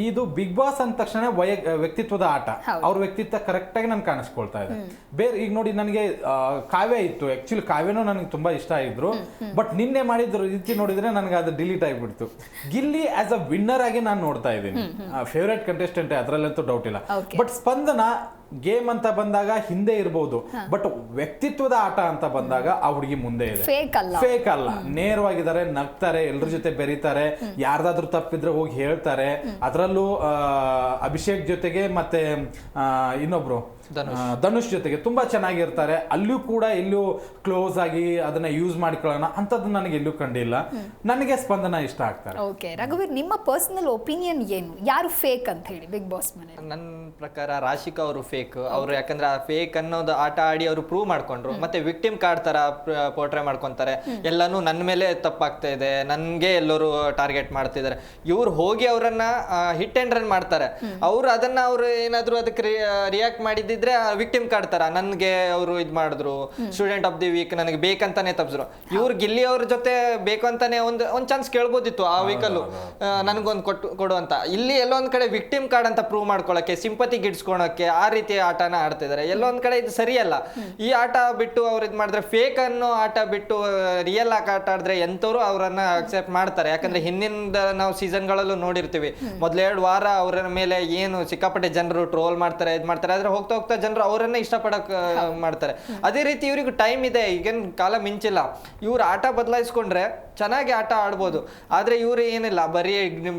ಇದು ಬಿಗ್ ಬಾಸ್ ಅಂದ ತಕ್ಷಣ ವ್ಯಕ್ತಿತ್ವದ ಆಟ. ಅವ್ರ ವ್ಯಕ್ತಿತ್ವ ಕರೆಕ್ಟ್ ಆಗಿ ನನ್ಗೆ ಕಾಣಿಸ್ಕೊಳ್ತಾ ಇದೆ. ಬೇರೆ ಈಗ ನೋಡಿ, ನನಗೆ ಕಾವ್ಯ ಇತ್ತು, ಆಕ್ಚುಲಿ ಕಾವ್ಯನೂ ನನಗೆ ತುಂಬಾ ಇಷ್ಟ ಆಗಿದ್ರು. ಬಟ್ ನಿನ್ನೆ ಮಾಡಿದ್ರು ರೀತಿ ನೋಡಿದ್ರೆ ನನಗೆ ಅದು ಡಿಲೀಟ್ ಆಗಿಬಿಡ್ತು. ಗಿಲ್ಲಿ ಆಸ್ ಅ ವಿನ್ನರ್ ಆಗಿ ನಾನು ನೋಡ್ತಾ ಇದ್ದೀನಿ, ಫೇವ್ರೇಟ್ ಕಂಟೆಸ್ಟೆಂಟ್, ಅದರಲ್ಲಂತೂ ಡೌಟ್ ಇಲ್ಲ. ಬಟ್ ಸ್ಪಂದನ ಗೇಮ್ ಅಂತ ಬಂದಾಗ ಹಿಂದೆ ಇರಬಹುದು, ಬಟ್ ವ್ಯಕ್ತಿತ್ವದ ಆಟ ಅಂತ ಬಂದಾಗ ಆ ಹುಡುಗಿ ಮುಂದೆ ಇದೆ. ಫೇಕ್ ಅಲ್ಲ, ನೇರವಾಗಿದ್ದಾರೆ, ನಗ್ತಾರೆ, ಎಲ್ರ ಜೊತೆ ಬೆರೀತಾರೆ, ಯಾರ್ದಾದ್ರೂ ತಪ್ಪಿದ್ರೆ ಹೋಗಿ ಹೇಳ್ತಾರೆ. ಅದರಲ್ಲೂ ಅಭಿಷೇಕ್ ಜೊತೆಗೆ ಮತ್ತೆ ಇನ್ನೊಬ್ರು ಧನುಷ್ ಜೊತೆಗೆ ತುಂಬಾ ಚೆನ್ನಾಗಿರ್ತಾರೆ. ಅಲ್ಲೂ ಕೂಡ ಎಲ್ಲೂ ಕ್ಲೋಸ್ ಆಗಿ ಅದನ್ನ ಯೂಸ್ ಮಾಡ್ಕೊಳ್ಳೋಣ ಅಂತದ್ದು ನನಗೆ ಎಲ್ಲೂ ಕಂಡಿಲ್ಲ. ನನಗೆ ಸ್ಪಂದನ ಇಷ್ಟ ಆಗ್ತಾರೆ. ಓಕೆ ರಘುವೀರ್, ನಿಮ್ಮ ಪರ್ಸನಲ್ ಒಪಿನಿಯನ್ ಏನು, ಯಾರು ಫೇಕ್ ಅಂತ ಹೇಳಿ ಬಿಗ್ ಬಾಸ್ ಮನೆ? ನನ್ನ ಪ್ರಕಾರ ರಾಶಿಕಾ ಅವರು ಫೇಕ್. ಅವರು ಯಾಕಂದ್ರೆ ಆ ಫೇಕ್ ಅನ್ನೋದು ಆಟ ಆಡಿ ಅವರು ಪ್ರೂವ್ ಮಾಡ್ಕೊಂಡ್ರು. ಮತ್ತೆ ವಿಕ್ಟಿಮ್ ಕಾರ್ಡ್ ತರ ಪೋರ್ಟ್ರೇ ಮಾಡ್ಕೊಂತಾರೆ. ಎಲ್ಲಾನು ನನ್ನ ಮೇಲೆ ತಪ್ಪಾಗ್ತಾ ಇದೆ, ನನ್ಗೆ ಎಲ್ಲರೂ ಟಾರ್ಗೆಟ್ ಮಾಡ್ತಿದ್ದಾರೆ. ಇವ್ರು ಹೋಗಿ ಅವರನ್ನ ಹಿಟ್ ಅಂಡ್ ರನ್ ಮಾಡ್ತಾರೆ. ಅವ್ರು ಅದನ್ನ ಅವ್ರು ಏನಾದ್ರು ಅದಕ್ಕೆ ರಿಯಾಕ್ಟ್ ಮಾಡಿದ್ದು ವಿಕ್ಟಿಮ್ ಕಾರ್ಡ್ ತರ ನನ್ಗೆ ಅವರು ಇದ್ ಮಾಡಿದ್ರು, ಸ್ಟೂಡೆಂಟ್ ಆಫ್ ದಿ ವೀಕ್ ನನಗೆ ಬೇಕಂತಾನೆ ತಪ್ಪಿದ್ರು. ಇವ್ರು ಗಿಲ್ಲಿ ಅವ್ರ ಜೊತೆ ಬೇಕು ಅಂತಾನೆ ಒಂದ್ ಚಾನ್ಸ್ ಕೇಳ್ಬೋದಿತ್ತು ಆ ವೀಕಲ್ಲೂ, ನನ್ಗೊಂದು ಕೊಡು ಅಂತ. ಇಲ್ಲಿ ಎಲ್ಲೊಂದ್ ಕಡೆ ವಿಕ್ಟಿಮ್ ಕಾರ್ಡ್ ಅಂತ ಪ್ರೂವ್ ಮಾಡ್ಕೊಳಕ್ಕೆ, ಸಿಂಪತಿ ಗಿಡ್ಸ್ಕೊಳಕ್ಕೆ ಆ ರೀತಿ ಆಟನ ಆಡ್ತಿದ್ದಾರೆ. ಎಲ್ಲೊಂದ್ ಕಡೆ ಇದು ಸರಿಯಲ್ಲ. ಈ ಆಟ ಬಿಟ್ಟು ಅವ್ರು ಇದ್ ಮಾಡಿದ್ರೆ, ಫೇಕ್ ಅನ್ನೋ ಆಟ ಬಿಟ್ಟು ರಿಯಲ್ ಆಟ ಆಡಿದ್ರೆ ಎಂತವ್ರು ಅವರನ್ನ ಅಕ್ಸೆಪ್ಟ್ ಮಾಡ್ತಾರೆ. ಯಾಕಂದ್ರೆ ಹಿಂದಿನ ನಾವು ಸೀಸನ್ಗಳಲ್ಲೂ ನೋಡಿರ್ತೀವಿ, ಮೊದ್ಲೆರಡು ವಾರ ಅವರ ಮೇಲೆ ಏನು ಸಿಕ್ಕಾಪಟ್ಟೆ ಜನರು ಟ್ರೋಲ್ ಮಾಡ್ತಾರೆ, ಇದ್ ಮಾಡ್ತಾರೆ. ಆದ್ರೆ ಹೋಗ್ತಾ ಹೋಗ್ತಾ ಜನರು ಅವರನ್ನ ಇಷ್ಟಪಡಕ್ ಮಾಡ್ತಾರೆ. ಅದೇ ರೀತಿ ಇವ್ರಿಗೂ ಟೈಮ್ ಇದೆ, ಈಗೇನ್ ಕಾಲ ಮಿಂಚಿಲ್ಲ. ಇವ್ರು ಆಟ ಬದಲಾಯಿಸ್ಕೊಂಡ್ರೆ ಚೆನ್ನಾಗಿ ಆಟ ಆಡ್ಬೋದು. ಆದ್ರೆ ಇವ್ರು ಏನಿಲ್ಲ, ಬರೀ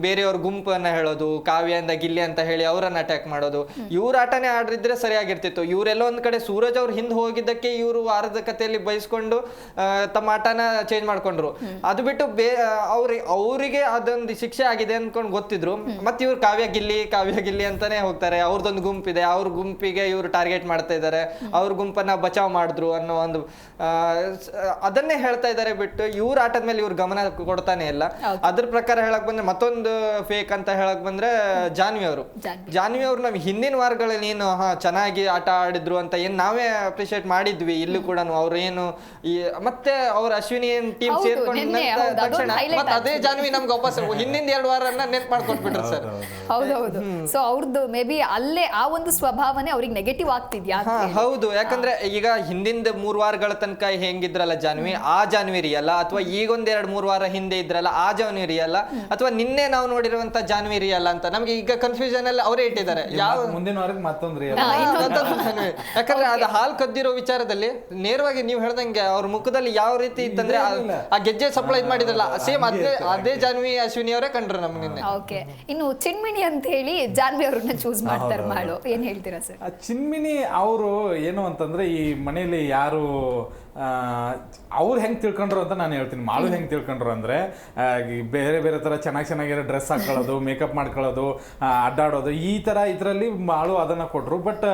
ಬೇರೆಯವ್ರ ಗುಂಪನ್ನ ಹೇಳೋದು, ಕಾವ್ಯಿಂದ ಗಿಲ್ಲಿ ಅಂತ ಹೇಳಿ ಅವರನ್ನ ಅಟ್ಯಾಕ್ ಮಾಡೋದು. ಇವ್ರ ಆಟನೇ ಆಡಿದ್ರೆ ಸರಿಯಾಗಿರ್ತಿತ್ತು. ಇವರೆಲ್ಲ ಒಂದ್ ಕಡೆ ಸೂರಜ್ ಅವ್ರ ಹಿಂದೆ ಹೋಗಿದ್ದಕ್ಕೆ ಇವರು ವಾರದ ಕಥೆಯಲ್ಲಿ ಬಯಸ್ಕೊಂಡು ತಮ್ಮ ಆಟನ ಚೇಂಜ್ ಮಾಡ್ಕೊಂಡ್ರು. ಅದು ಬಿಟ್ಟು ಅವರಿಗೆ ಅದೊಂದು ಶಿಕ್ಷೆ ಆಗಿದೆ ಅನ್ಕೊಂಡು ಗೊತ್ತಿದ್ರು, ಮತ್ತೆ ಇವ್ರು ಕಾವ್ಯ ಗಿಲ್ಲಿ ಅಂತಾನೆ ಹೋಗ್ತಾರೆ. ಅವ್ರದೊಂದು ಗುಂಪಿದೆ, ಅವ್ರ ಗುಂಪಿಗೆ ಇವ್ರು ಟಾರ್ಗೆಟ್ ಮಾಡ್ತಾ ಇದ್ದಾರೆ, ಅವ್ರ ಗುಂಪನ್ನ ಬಚಾವ್ ಮಾಡಿದ್ರು ಅನ್ನೋ ಒಂದು ಅದನ್ನೇ ಹೇಳ್ತಾ ಇದ್ದಾರೆ ಬಿಟ್ಟು ಇವ್ರ ಆಟದ ಮೇಲೆ ಇವ್ರು ಗಮನ ಕೊಡ್ತಾನೆ ಇಲ್ಲ. ಅದ್ರ ಪ್ರಕಾರ ಹೇಳಕ್ ಬಂದ್ರೆ ಮತ್ತೊಂದು ಫೇಕ್ ಅಂತ ಹೇಳಕ್ ಬಂದ್ರೆ ಜಾನ್ವಿ ಅವರು ನಮ್ ಹಿಂದಿನ ವಾರಗಳಲ್ಲಿ ಏನು ಚೆನ್ನಾಗಿ ಆಟ ಆಡಿದ್ರು ಅಂತ ಏನ್ ನಾವೇ ಅಪ್ರಿಶಿಯೇಟ್ ಮಾಡಿದ್ವಿ. ಇಲ್ಲೂ ಕೂಡ ಅವ್ರು ಏನು ಮತ್ತೆ ಅವ್ರ ಅಶ್ವಿನಿ ಟೀಮ್ ಸೇರ್ಕೊಂಡ ತಕ್ಷಣ ಮತ್ತೆ ಅದೇ ಜಾನ್ವಿ ನಮ್ಗೆ ವಾಪಸ್ ಹಿಂದಿನ 2 ವಾರನ ನೆನ್ಪು ಮಾಡ್ಕೊಟ್ಬಿಟ್ರು ಸರ್. ಹೌದೌದು. ಸೊ ಅವ್ರದ್ದು ಮೇ ಬಿ ಅಲ್ಲೇ ಆ ಒಂದು ಸ್ವಭಾವನೆ ಅವ್ರಿಗೆ ನೆಗೆಟಿವ್ ಆಗ್ತಿದ್ಯಾ? ಹೌದು, ಯಾಕಂದ್ರೆ ಈಗ ಹಿಂದಿಂದ 3 ವಾರಗಳ ತನಕ ಹೆಂಗಿದ್ರಲ್ಲ ಜಾನ್ವಿ, ಆ ಜಾನ್ವಿ ರಿಯಲ್ಲ, ಅಥವಾ ಈಗ 1-2-3 ವಾರ ಹಿಂದೆ ಇದ್ರಲ್ಲ ಆ ಜಾನ್ವಿ ರಿಯಲ್ಲ, ಅಥವಾ ನಿನ್ನೆ ನಾವು ನೋಡಿರುವಂತ ಜಾನ್ವಿ ರಿಯಲ್ಲ ಅಂತ ನಮ್ಗೆ ಈಗ ಕನ್ಫ್ಯೂಷನ್ ಅಲ್ಲಿ ಅವರೇ ಇಟ್ಟಿದ್ದಾರೆ. ಯಾವ ಮುಂದಿನ ವಾರಕ್ಕೆ ಮತ್ತೊಂದು ಯಾಕಂದ್ರೆ ಅದು ಹಾಲ್ ಕದ್ದಿರೋ ವಿಚಾರದಲ್ಲಿ ನೇರವಾಗಿ ನೀವು ಹೇಳ್ದಂಗೆ ಅವ್ರ ಮುಖದಲ್ಲಿ ಯಾವ ರೀತಿ ಇತ್ತಂದ್ರೆ ಆ ಗೆಜ್ಜೆ ಸಪ್ಲೈ ಮಾಡಿದ್ರಲ್ಲ ಸೇಮ್ ಅದೇ ಜಾನ್ವಿ ಅಶ್ವಿನಿ ಅವರೇ ಕಂಡ್ರು ನಮ್ಗೆ ನಿನ್ನೆ. ಓಕೆ, ಇನ್ನು ಚಿನ್ಮಿಣಿ ಅಂತ ಹೇಳಿ ಜಾನ್ವಿ ಅವ್ರನ್ನ ಚೂಸ್ ಮಾಡ್ತಾರೆ ಮಾಡು, ಏನ್ ಹೇಳ್ತೀರಾ ಸರ್? ಚಿನ್ಮಿನಿ ಅವರು ಏನು ಅಂತಂದ್ರೆ ಈ ಮನೆಯಲ್ಲಿ ಯಾರು ಅವ್ರು ಹೆಂಗೆ ತಿಳ್ಕೊಂಡ್ರು ಅಂತ ನಾನು ಹೇಳ್ತೀನಿ. ಮಾಳು ಹೆಂಗೆ ತಿಳ್ಕೊಂಡ್ರು ಅಂದರೆ ಬೇರೆ ಬೇರೆ ಥರ ಚೆನ್ನಾಗಿರೋ ಡ್ರೆಸ್ ಹಾಕೊಳ್ಳೋದು, ಮೇಕಪ್ ಮಾಡ್ಕೊಳ್ಳೋದು, ಅಡ್ಡಾಡೋದು, ಈ ಥರ ಇದರಲ್ಲಿ ಮಾಳು ಅದನ್ನು ಕೊಟ್ಟರು. ಬಟ್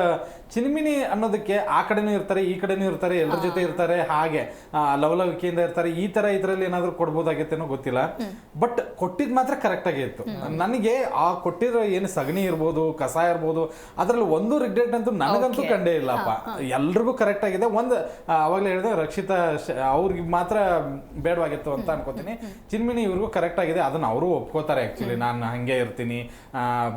ಚಿನ್ಮಿನಿ ಅನ್ನೋದಕ್ಕೆ ಆ ಕಡೆನೂ ಇರ್ತಾರೆ, ಈ ಕಡೆನೂ ಇರ್ತಾರೆ, ಎಲ್ಲರ ಜೊತೆ ಇರ್ತಾರೆ, ಹಾಗೆ ಲವಲವಿಕೆಯಿಂದ ಇರ್ತಾರೆ. ಈ ಥರ ಇದರಲ್ಲಿ ಏನಾದರೂ ಕೊಡ್ಬೋದಾಗಿತ್ತೇನೋ ಗೊತ್ತಿಲ್ಲ. ಬಟ್ ಕೊಟ್ಟಿದ್ದು ಮಾತ್ರ ಕರೆಕ್ಟಾಗೇ ಇತ್ತು. ನನಗೆ ಆ ಕೊಟ್ಟಿರೋ ಏನು ಸಗಣಿ ಇರ್ಬೋದು, ಕಸ ಇರ್ಬೋದು, ಅದರಲ್ಲಿ ಒಂದು ರಿಗ್ರೆಟ್ ಅಂತೂ ನನಗಂತೂ ಕಂಡೇ ಇಲ್ಲಪ್ಪ. ಎಲ್ರಿಗೂ ಕರೆಕ್ಟ್ ಆಗಿದೆ. ಒಂದು ಅವಾಗಲೇ ಹೇಳಿದೆ ರಕ್ಷಿತಾ ಅವ್ರಿಗೆ ಮಾತ್ರ ಬೇಡವಾಗಿತ್ತು ಅಂತ ಅನ್ಕೋತೀನಿ. ಚಿನ್ಮಿನಿ ಇವ್ರಿಗೂ ಕರೆಕ್ಟ್ ಆಗಿದೆ, ಅದನ್ನ ಅವರು ಒಪ್ಕೋತಾರೆ. ಆಕ್ಚುಲಿ ನಾನು ಹಂಗೆ ಇರ್ತೀನಿ,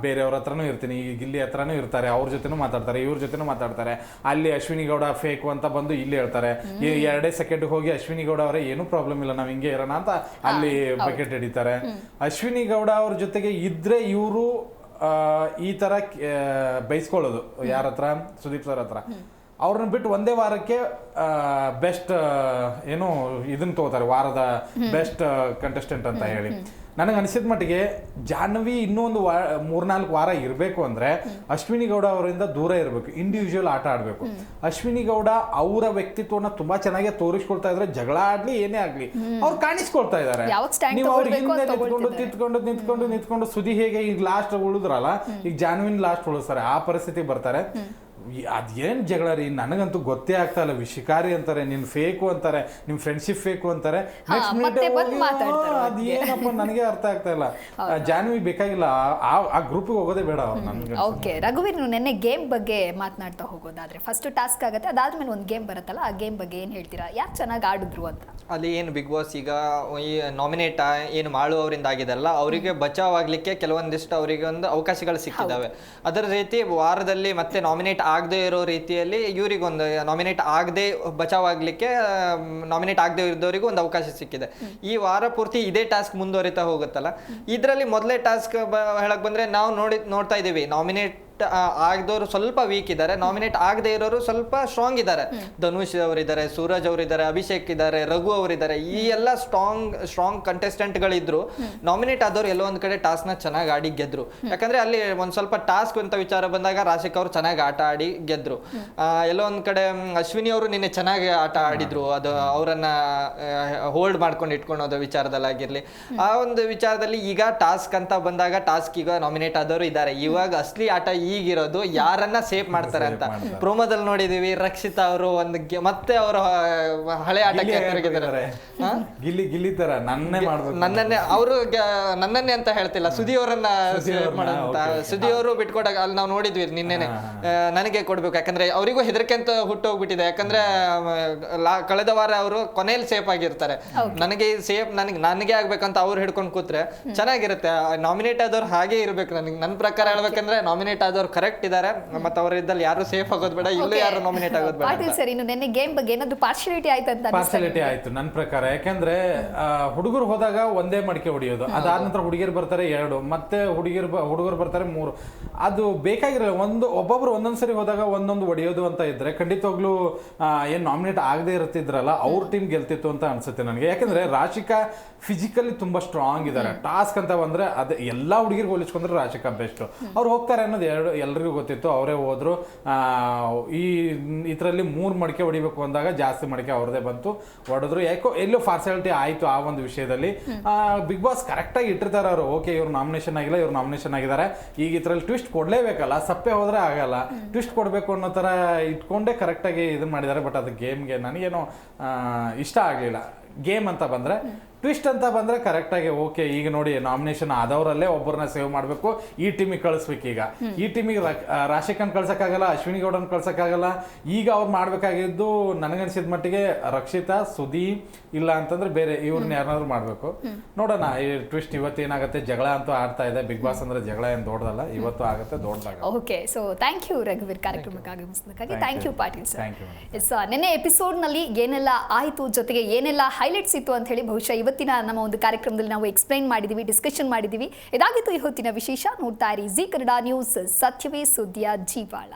ಬೇರೆಯವ್ರ ಹತ್ರನೂ ಇರ್ತೀನಿ, ಗಿಲ್ಲಿ ಹತ್ರನೂ ಇರ್ತಾರೆ, ಅವ್ರ ಜೊತೆನೂ ಮಾತಾಡ್ತಾರೆ, ಇವ್ರ ಜೊತೆನೂ ಮಾತಾಡ್ತಾರೆ. ಅಲ್ಲಿ ಅಶ್ವಿನಿ ಗೌಡ ಫೇಕು ಅಂತ ಬಂದು ಇಲ್ಲಿ ಹೇಳ್ತಾರೆ. 2 ಸೆಕೆಂಡ್ ಹೋಗಿ ಅಶ್ವಿನಿ ಗೌಡ ಅವರೇ ಏನೂ ಪ್ರಾಬ್ಲಮ್ ಇಲ್ಲ, ನಾವ್ ಹಿಂಗೆ ಇರೋಣ ಅಂತ ಅಲ್ಲಿ ಬಕೆಟ್ ಹಿಡಿತಾರೆ. ಅಶ್ವಿನಿ ಗೌಡ ಅವ್ರ ಜೊತೆಗೆ ಇದ್ರೆ ಇವರು ಈ ತರ ಬೈಸ್ಕೊಳ್ಳೋದು ಯಾರ ಹತ್ರ, ಸುದೀಪ್ ಸರ್ ಹತ್ರ. ಅವ್ರನ್ನ ಬಿಟ್ಟು ಒಂದೇ ವಾರಕ್ಕೆ ಬೆಸ್ಟ್ ಏನು ಇದನ್ನ ತಗೋತಾರೆ, ವಾರದ ಬೆಸ್ಟ್ ಕಂಟೆಸ್ಟೆಂಟ್ ಅಂತ ಹೇಳಿ. ನನಗೆ ಅನಿಸಿದ ಮಟ್ಟಿಗೆ ಜಾಹ್ನವಿ ಇನ್ನೊಂದು 3-4 ವಾರ ಇರಬೇಕು ಅಂದ್ರೆ ಅಶ್ವಿನಿ ಗೌಡ ಅವರಿಂದ ದೂರ ಇರಬೇಕು, ಇಂಡಿವಿಜುವಲ್ ಆಟ ಆಡಬೇಕು. ಅಶ್ವಿನಿ ಗೌಡ ಅವರ ವ್ಯಕ್ತಿತ್ವನ ತುಂಬಾ ಚೆನ್ನಾಗಿ ತೋರಿಸ್ಕೊಳ್ತಾ ಇದ್ರೆ, ಜಗಳ ಆಡ್ಲಿ ಏನೇ ಆಗ್ಲಿ ಅವ್ರು ಕಾಣಿಸ್ಕೊಳ್ತಾ ಇದ್ದಾರೆ. ನೀವು ಅವ್ರ ಹಿಂದೆ ನಿಂತ್ಕೊಂಡು ಸುದಿ ಹೇಗೆ ಈಗ ಲಾಸ್ಟ್ ಉಳಿದ್ರಲ್ಲ, ಈಗ ಜಾಹ್ನವಿನ ಲಾಸ್ಟ್ ಉಳಿಸ್ತಾರೆ, ಆ ಪರಿಸ್ಥಿತಿ ಬರ್ತಾರೆ. ಅದೇನ್ ಜಗಳ ರೀ, ನನಗಂತೂ ಗೊತ್ತೇ ಆಗ್ತಾ ಇಲ್ಲ. ಶಿಕಾರಿ ಅಂತಾರೆ, ನಿನ್ ಫೇಕು ಅಂತಾರೆ, ನಿಮ್ ಫ್ರೆಂಡ್ಶಿಪ್ ಫೇಕು ಅಂತಾರೆ. ನೆಕ್ಸ್ಟ್ ಮಿನಿಟ್ ಅದೇನಪ್ಪ ನನಗೆ ಅರ್ಥ ಆಗ್ತಾ ಇಲ್ಲ. ಜಾಹ್ನವಿ ಬೇಕಾಗಿಲ್ಲ, ಆ ಗ್ರೂಪಿಗೆ ಹೋಗೋದೇ ಬೇಡ ಅವ್ರು ನನ್ಗೆ. ಓಕೆ ರಘುವೀರ್, ನೆನ್ನೆ ಗೇಮ್ ಬಗ್ಗೆ ಮಾತನಾಡ್ತಾ ಹೋಗೋದಾದ್ರೆ ಫಸ್ಟ್ ಟಾಸ್ಕ್ ಆಗುತ್ತೆ, ಅದಾದ್ಮೇಲೆ ಒಂದು ಗೇಮ್ ಬರುತ್ತಲ್ಲ, ಆ ಗೇಮ್ ಬಗ್ಗೆ ಏನ್ ಹೇಳ್ತೀರಾ? ಯಾಕೆ ಚೆನ್ನಾಗಿ ಆಡಿದ್ರು ಅಂತ? ಅಲ್ಲಿ ಏನು ಬಿಗ್ ಬಾಸ್ ಈಗ ಈ ನಾಮಿನೇಟ್ ಏನು ಮಾಳು ಅವರಿಂದ ಆಗಿದೆಲ್ಲ, ಅವರಿಗೆ ಬಚಾವ್ ಆಗ್ಲಿಕ್ಕೆ ಕೆಲವೊಂದಿಷ್ಟು ಅವರಿಗೆ ಒಂದು ಅವಕಾಶಗಳು ಸಿಕ್ಕಿದ್ದಾವೆ. ಅದರ ರೀತಿ ವಾರದಲ್ಲಿ ಮತ್ತೆ ನಾಮಿನೇಟ್ ಆಗದೆ ಇರೋ ರೀತಿಯಲ್ಲಿ ಇವರಿಗೊಂದು ನಾಮಿನೇಟ್ ಆಗದೆ ಬಚಾವ್ ಆಗ್ಲಿಕ್ಕೆ, ನಾಮಿನೇಟ್ ಆಗದೆ ಇದ್ದವರಿಗೂ ಒಂದು ಅವಕಾಶ ಸಿಕ್ಕಿದೆ. ಈ ವಾರ ಪೂರ್ತಿ ಇದೇ ಟಾಸ್ಕ್ ಮುಂದುವರಿತಾ ಹೋಗುತ್ತಲ್ಲ. ಇದರಲ್ಲಿ ಮೊದಲೇ ಟಾಸ್ಕ್ ಹೇಳಕ್ ಬಂದ್ರೆ ನಾವು ನೋಡ್ತಾ ಇದೀವಿ, ನಾಮಿನೇಟ್ ಆಗದವರು ಸ್ವಲ್ಪ ವೀಕ್ ಇದ್ದಾರೆ, ನಾಮಿನೇಟ್ ಆಗದೆ ಇರೋರು ಸ್ವಲ್ಪ ಸ್ಟ್ರಾಂಗ್ ಇದ್ದಾರೆ. ಧನುಷ್ ಅವರಿದ್ದಾರೆ, ಸೂರಜ್ ಅವರಿದ್ದಾರೆ, ಅಭಿಷೇಕ್ ಇದ್ದಾರೆ, ರಘು ಅವರಿದ್ದಾರೆ. ಈ ಎಲ್ಲ ಸ್ಟ್ರಾಂಗ್ ಕಂಟೆಸ್ಟೆಂಟ್ಗಳಿದ್ರು. ನಾಮಿನೇಟ್ ಆದವ್ರು ಎಲ್ಲೋ ಒಂದ್ ಕಡೆ ಟಾಸ್ಕ್ ನ ಚೆನ್ನಾಗಿ ಆಡಿ ಗೆದ್ರು. ಯಾಕಂದ್ರೆ ಅಲ್ಲಿ ಒಂದ್ ಸ್ವಲ್ಪ ಟಾಸ್ಕ್ ಅಂತ ವಿಚಾರ ಬಂದಾಗ ರಾಶಿಕ್ ಅವರು ಚೆನ್ನಾಗಿ ಆಟ ಆಡಿ ಗೆದ್ರು. ಎಲ್ಲೋ ಒಂದ್ ಕಡೆ ಅಶ್ವಿನಿ ಅವರು ನಿನ್ನೆ ಚೆನ್ನಾಗಿ ಆಟ ಆಡಿದ್ರು, ಅದು ಅವರನ್ನ ಹೋಲ್ಡ್ ಮಾಡ್ಕೊಂಡು ಇಟ್ಕೊಳೋದು ವಿಚಾರದಲ್ಲಾಗಿರ್ಲಿ. ಆ ಒಂದು ವಿಚಾರದಲ್ಲಿ ಈಗ ಟಾಸ್ಕ್ ಅಂತ ಬಂದಾಗ ಟಾಸ್ಕ್ ಈಗ ನಾಮಿನೇಟ್ ಆದವರು ಇದ್ದಾರೆ. ಇವಾಗ ಅಸ್ಲಿ ಆಟ ಈಗಿರೋದು ಯಾರನ್ನ ಸೇಫ್ ಮಾಡ್ತಾರೆ ಅಂತ. ಪ್ರೋಮೋದಲ್ಲಿ ನೋಡಿದೀವಿ, ರಕ್ಷಿತಾ ಅವರು ಒಂದು ಮತ್ತೆ ಅವರು ಹಳೆ ಆಟಕ್ಕೆ ತಿರುಗಿದ್ದಾರೆ. ನನ್ನನ್ನೇ ಅವರು ನನ್ನನ್ನೇ ಅಂತ ಹೇಳ್ತಿಲ್ಲ, ಸುದಿ ಅವರನ್ನ ಸುದಿ ಅವರು ಬಿಟ್ಕೊಡಾಗ ಅಲ್ಲಿ ನಾವು ನೋಡಿದ್ವಿ ನಿನ್ನೆನೆ. ನನಗೆ ಕೊಡ್ಬೇಕು, ಯಾಕಂದ್ರೆ ಅವರಿಗೂ ಹೆದರಿಕೆ ಅಂತ ಹುಟ್ಟೋಗ್ಬಿಟ್ಟಿದೆ. ಯಾಕಂದ್ರೆ ಕಳೆದ ವಾರ ಅವರು ಕೊನೆಯಲ್ಲಿ ಸೇಫ್ ಆಗಿರ್ತಾರೆ. ನನಗೆ ಸೇಫ್ ನನಗೆ ಆಗ್ಬೇಕಂತ ಅವ್ರು ಹಿಡ್ಕೊಂಡು ಕೂತ್ರೆ ಚೆನ್ನಾಗಿರುತ್ತೆ. ನಾಮಿನೇಟ್ ಆದವ್ರು ಹಾಗೆ ಇರ್ಬೇಕು. ನನ್ನ ಪ್ರಕಾರ ಹೇಳ್ಬೇಕಂದ್ರೆ ನಾಮಿನೇಟ್ ಆದವ್ರು ಕರೆಕ್ಟ್ ಇದ್ದಾರೆ, ಮತ್ತೆ ಅವರಿದ್ದಲ್ಲಿ ಯಾರು ಸೇಫ್ ಆಗೋದು ಬೇಡ, ಇಲ್ಲೂ ಯಾರು ನಾಮಿನೇಟ್ ಆಗೋದು ಬೇಡ. ಪಾಟೀಲ್ ಸರ್, ಇನ್ನು ನಿನ್ನೆ ಗೇಮ್ ಬಗ್ಗೆ ಏನಾದ್ರು ಪಾರ್ಶಿಯಾಲಿಟಿ ಆಯ್ತು ಅಂತ ಪಾರ್ಶಾಲಿಟಿ ಆಯ್ತು ನನ್ನ ಪ್ರಕಾರ. ಯಾಕಂದ್ರೆ ಹುಡುಗರು ಹೋದಾಗ ಒಂದೇ ಮಡಿಕೆ ಹೊಡಿಯೋದು, ಅದಾದ ನಂತರ ಹುಡುಗಿಯರು ಬರ್ತಾರೆ 2, ಮತ್ತೆ ಹುಡುಗರು ಬರ್ತಾರೆ 3. ಅದು ಬೇಕಾಗಿರಲ್ಲ. ಒಬ್ಬೊಬ್ರು ಒಂದೊಂದ್ಸರಿ ಹೋದಾಗ ಒಂದೊಂದು ಹೊಡಿಯೋದು ಅಂತ ಇದ್ರೆ ಖಂಡಿತವಾಗ್ಲೂ ಏನ್ ನಾಮಿನೇಟ್ ಆಗದೆ ಇರ್ತಿದ್ರಲ್ಲ ಅವ್ರ ಟೀಮ್ ಗೆಲ್ತಿತ್ತು ಅಂತ ಅನ್ಸುತ್ತೆ ನನಗೆ. ಯಾಕಂದ್ರೆ ರಾಶಿಕಾ ಫಿಸಿಕಲಿ ತುಂಬಾ ಸ್ಟ್ರಾಂಗ್ ಇದ್ದಾರೆ. ಟಾಸ್ಕ್ ಅಂತ ಬಂದ್ರೆ ಅದೇ ಎಲ್ಲಾ ಹುಡುಗಿರ್ಗೆ ಹೋಲಿಸ್ಕೊಂಡ್ರೆ ರಾಶಿಕಾ ಬೆಸ್ಟ್. ಅವ್ರು ಹೋಗ್ತಾರೆ ಅನ್ನೋದು ಎಲ್ರಿಗೂ ಗೊತ್ತಿತ್ತು. ಅವರೇ ಹೋದ್ರು. ಇದರಲ್ಲಿ 3 ಮಡಿಕೆ ಹೊಡಿಬೇಕು ಅಂದಾಗ ಜಾಸ್ತಿ ಮಡಿಕೆ ಅವ್ರದೇ ಬಂತು, ಹೊಡೆದ್ರು. ಯಾಕೋ ಎಲ್ಲೋ ಪಾರ್ಶಾಲಿಟಿ ಆಯ್ತು ಆ ಒಂದು ವಿಷಯದಲ್ಲಿ. ಬಿಗ್ ಬಾಸ್ ಕರೆಕ್ಟ್ ಆಗಿ ಇಟ್ಟಿರ್ತಾರೆ ಅವರು. ಓಕೆ, ಇವ್ರು ನಾಮಿನೇಷನ್ ಆಗಿಲ್ಲ, ಇವ್ರು ನಾಮಿನೇಷನ್ ಆಗಿದ್ದಾರೆ, ಈಗ ಇದ್ರಲ್ಲಿ ಟ್ವಿಸ್ಟ್ ಕೊಡ್ಲೇಬೇಕಲ್ಲ, ಸಪ್ಪೆ ಹೋದ್ರೆ ಆಗಲ್ಲ, ಟ್ವಿಸ್ಟ್ ಕೊಡ್ಬೇಕು ಅನ್ನೋ ತರ ಇಟ್ಕೊಂಡೇ ಕರೆಕ್ಟ್ ಆಗಿ ಇದನ್ನ ಮಾಡಿದ್ದಾರೆ. ಬಟ್ ಅದು ಗೇಮ್ಗೆ ನನಗೇನೋ ಇಷ್ಟ ಆಗ್ಲಿಲ್ಲ. ಗೇಮ್ ಅಂತ ಬಂದ್ರೆ, ಟ್ವಿಸ್ಟ್ ಅಂತ ಬಂದ್ರೆ ಕರೆಕ್ಟ್ ಆಗಿ ಓಕೆ, ಈಗ ನೋಡಿ ನಾಮಿನೇಷನ್ ಆದವರಲ್ಲೇ ಒಬ್ಬರನ್ನ ಸೇವ್ ಮಾಡಬೇಕು, ಈ ಟೀಮಿಗೆ ಕಳಿಸ್ಬೇಕು. ಈಗ ಈ ಟೀಮಿಗೆ ರಾಶಿಕನ್ ಕಳ್ಸಕ್ಕಾಗಲ್ಲ, ಅಶ್ವಿನಿ ಗೌಡನ್ ಕಳ್ಸಕ್ಕಾಗಲ್ಲ. ಈಗ ಅವ್ರು ಮಾಡ್ಬೇಕಾಗಿದ್ದು ನನಗನ್ಸಿದ ಮಟ್ಟಿಗೆ ರಕ್ಷಿತಾ, ಸುದೀ, ಇಲ್ಲ ಅಂತಂದ್ರೆ ಬೇರೆ ಇವ್ರನ್ನ ಯಾರನ್ನಾದ್ರೂ ಮಾಡ್ಬೇಕು. ನೋಡೋಣ ಈ ಟ್ವಿಸ್ಟ್ ಇವತ್ತೇನಾಗುತ್ತೆ. ಜಗಳ ಅಂತೂ ಆಡ್ತಾ ಇದೆ. ಬಿಗ್ ಬಾಸ್ ಅಂದ್ರೆ ಜಗಳ ಏನು ದೊಡ್ಡದಲ್ಲ, ಇವತ್ತು ಆಗುತ್ತೆ ದೊಡ್ಡದಾಗ. ಓಕೆ, ಸೊ ಥ್ಯಾಂಕ್ ಯು ರಘುವೀರ್ ಕಾರ್ಯಕ್ರಮಕ್ಕಾಗಿ ಆಗಮಿಸಿದ್ದಕ್ಕಾಗಿ. Thank you Patil sir. Thank you. Yes, ನಿನ್ನೆ ಎಪಿಸೋಡ್ ನಲ್ಲಿ ಏನೆಲ್ಲ ಆಯ್ತು, ಜೊತೆಗೆ ಏನೆಲ್ಲ ಹೈಲೈಟ್ಸ್ ಇತ್ತು ಅಂತ ಹೇಳಿ ಬಹುಶಃ ಇವತ್ತಿನ ನಮ್ಮ ಒಂದು ಕಾರ್ಯಕ್ರಮದಲ್ಲಿ ನಾವು ಎಕ್ಸ್ಪ್ಲೈನ್ ಮಾಡಿದೀವಿ, ಡಿಸ್ಕಷನ್ ಮಾಡಿದೀವಿ. ಇದಾಗಿತ್ತು ಇವತ್ತಿನ ವಿಶೇಷ. ನೋಡ್ತಾ ಇರಿ ಜಿ ಕನ್ನಡ ನ್ಯೂಸ್, ಸತ್ಯವೇ ಸುದ್ದಿಯ ಜೀವಾಳ.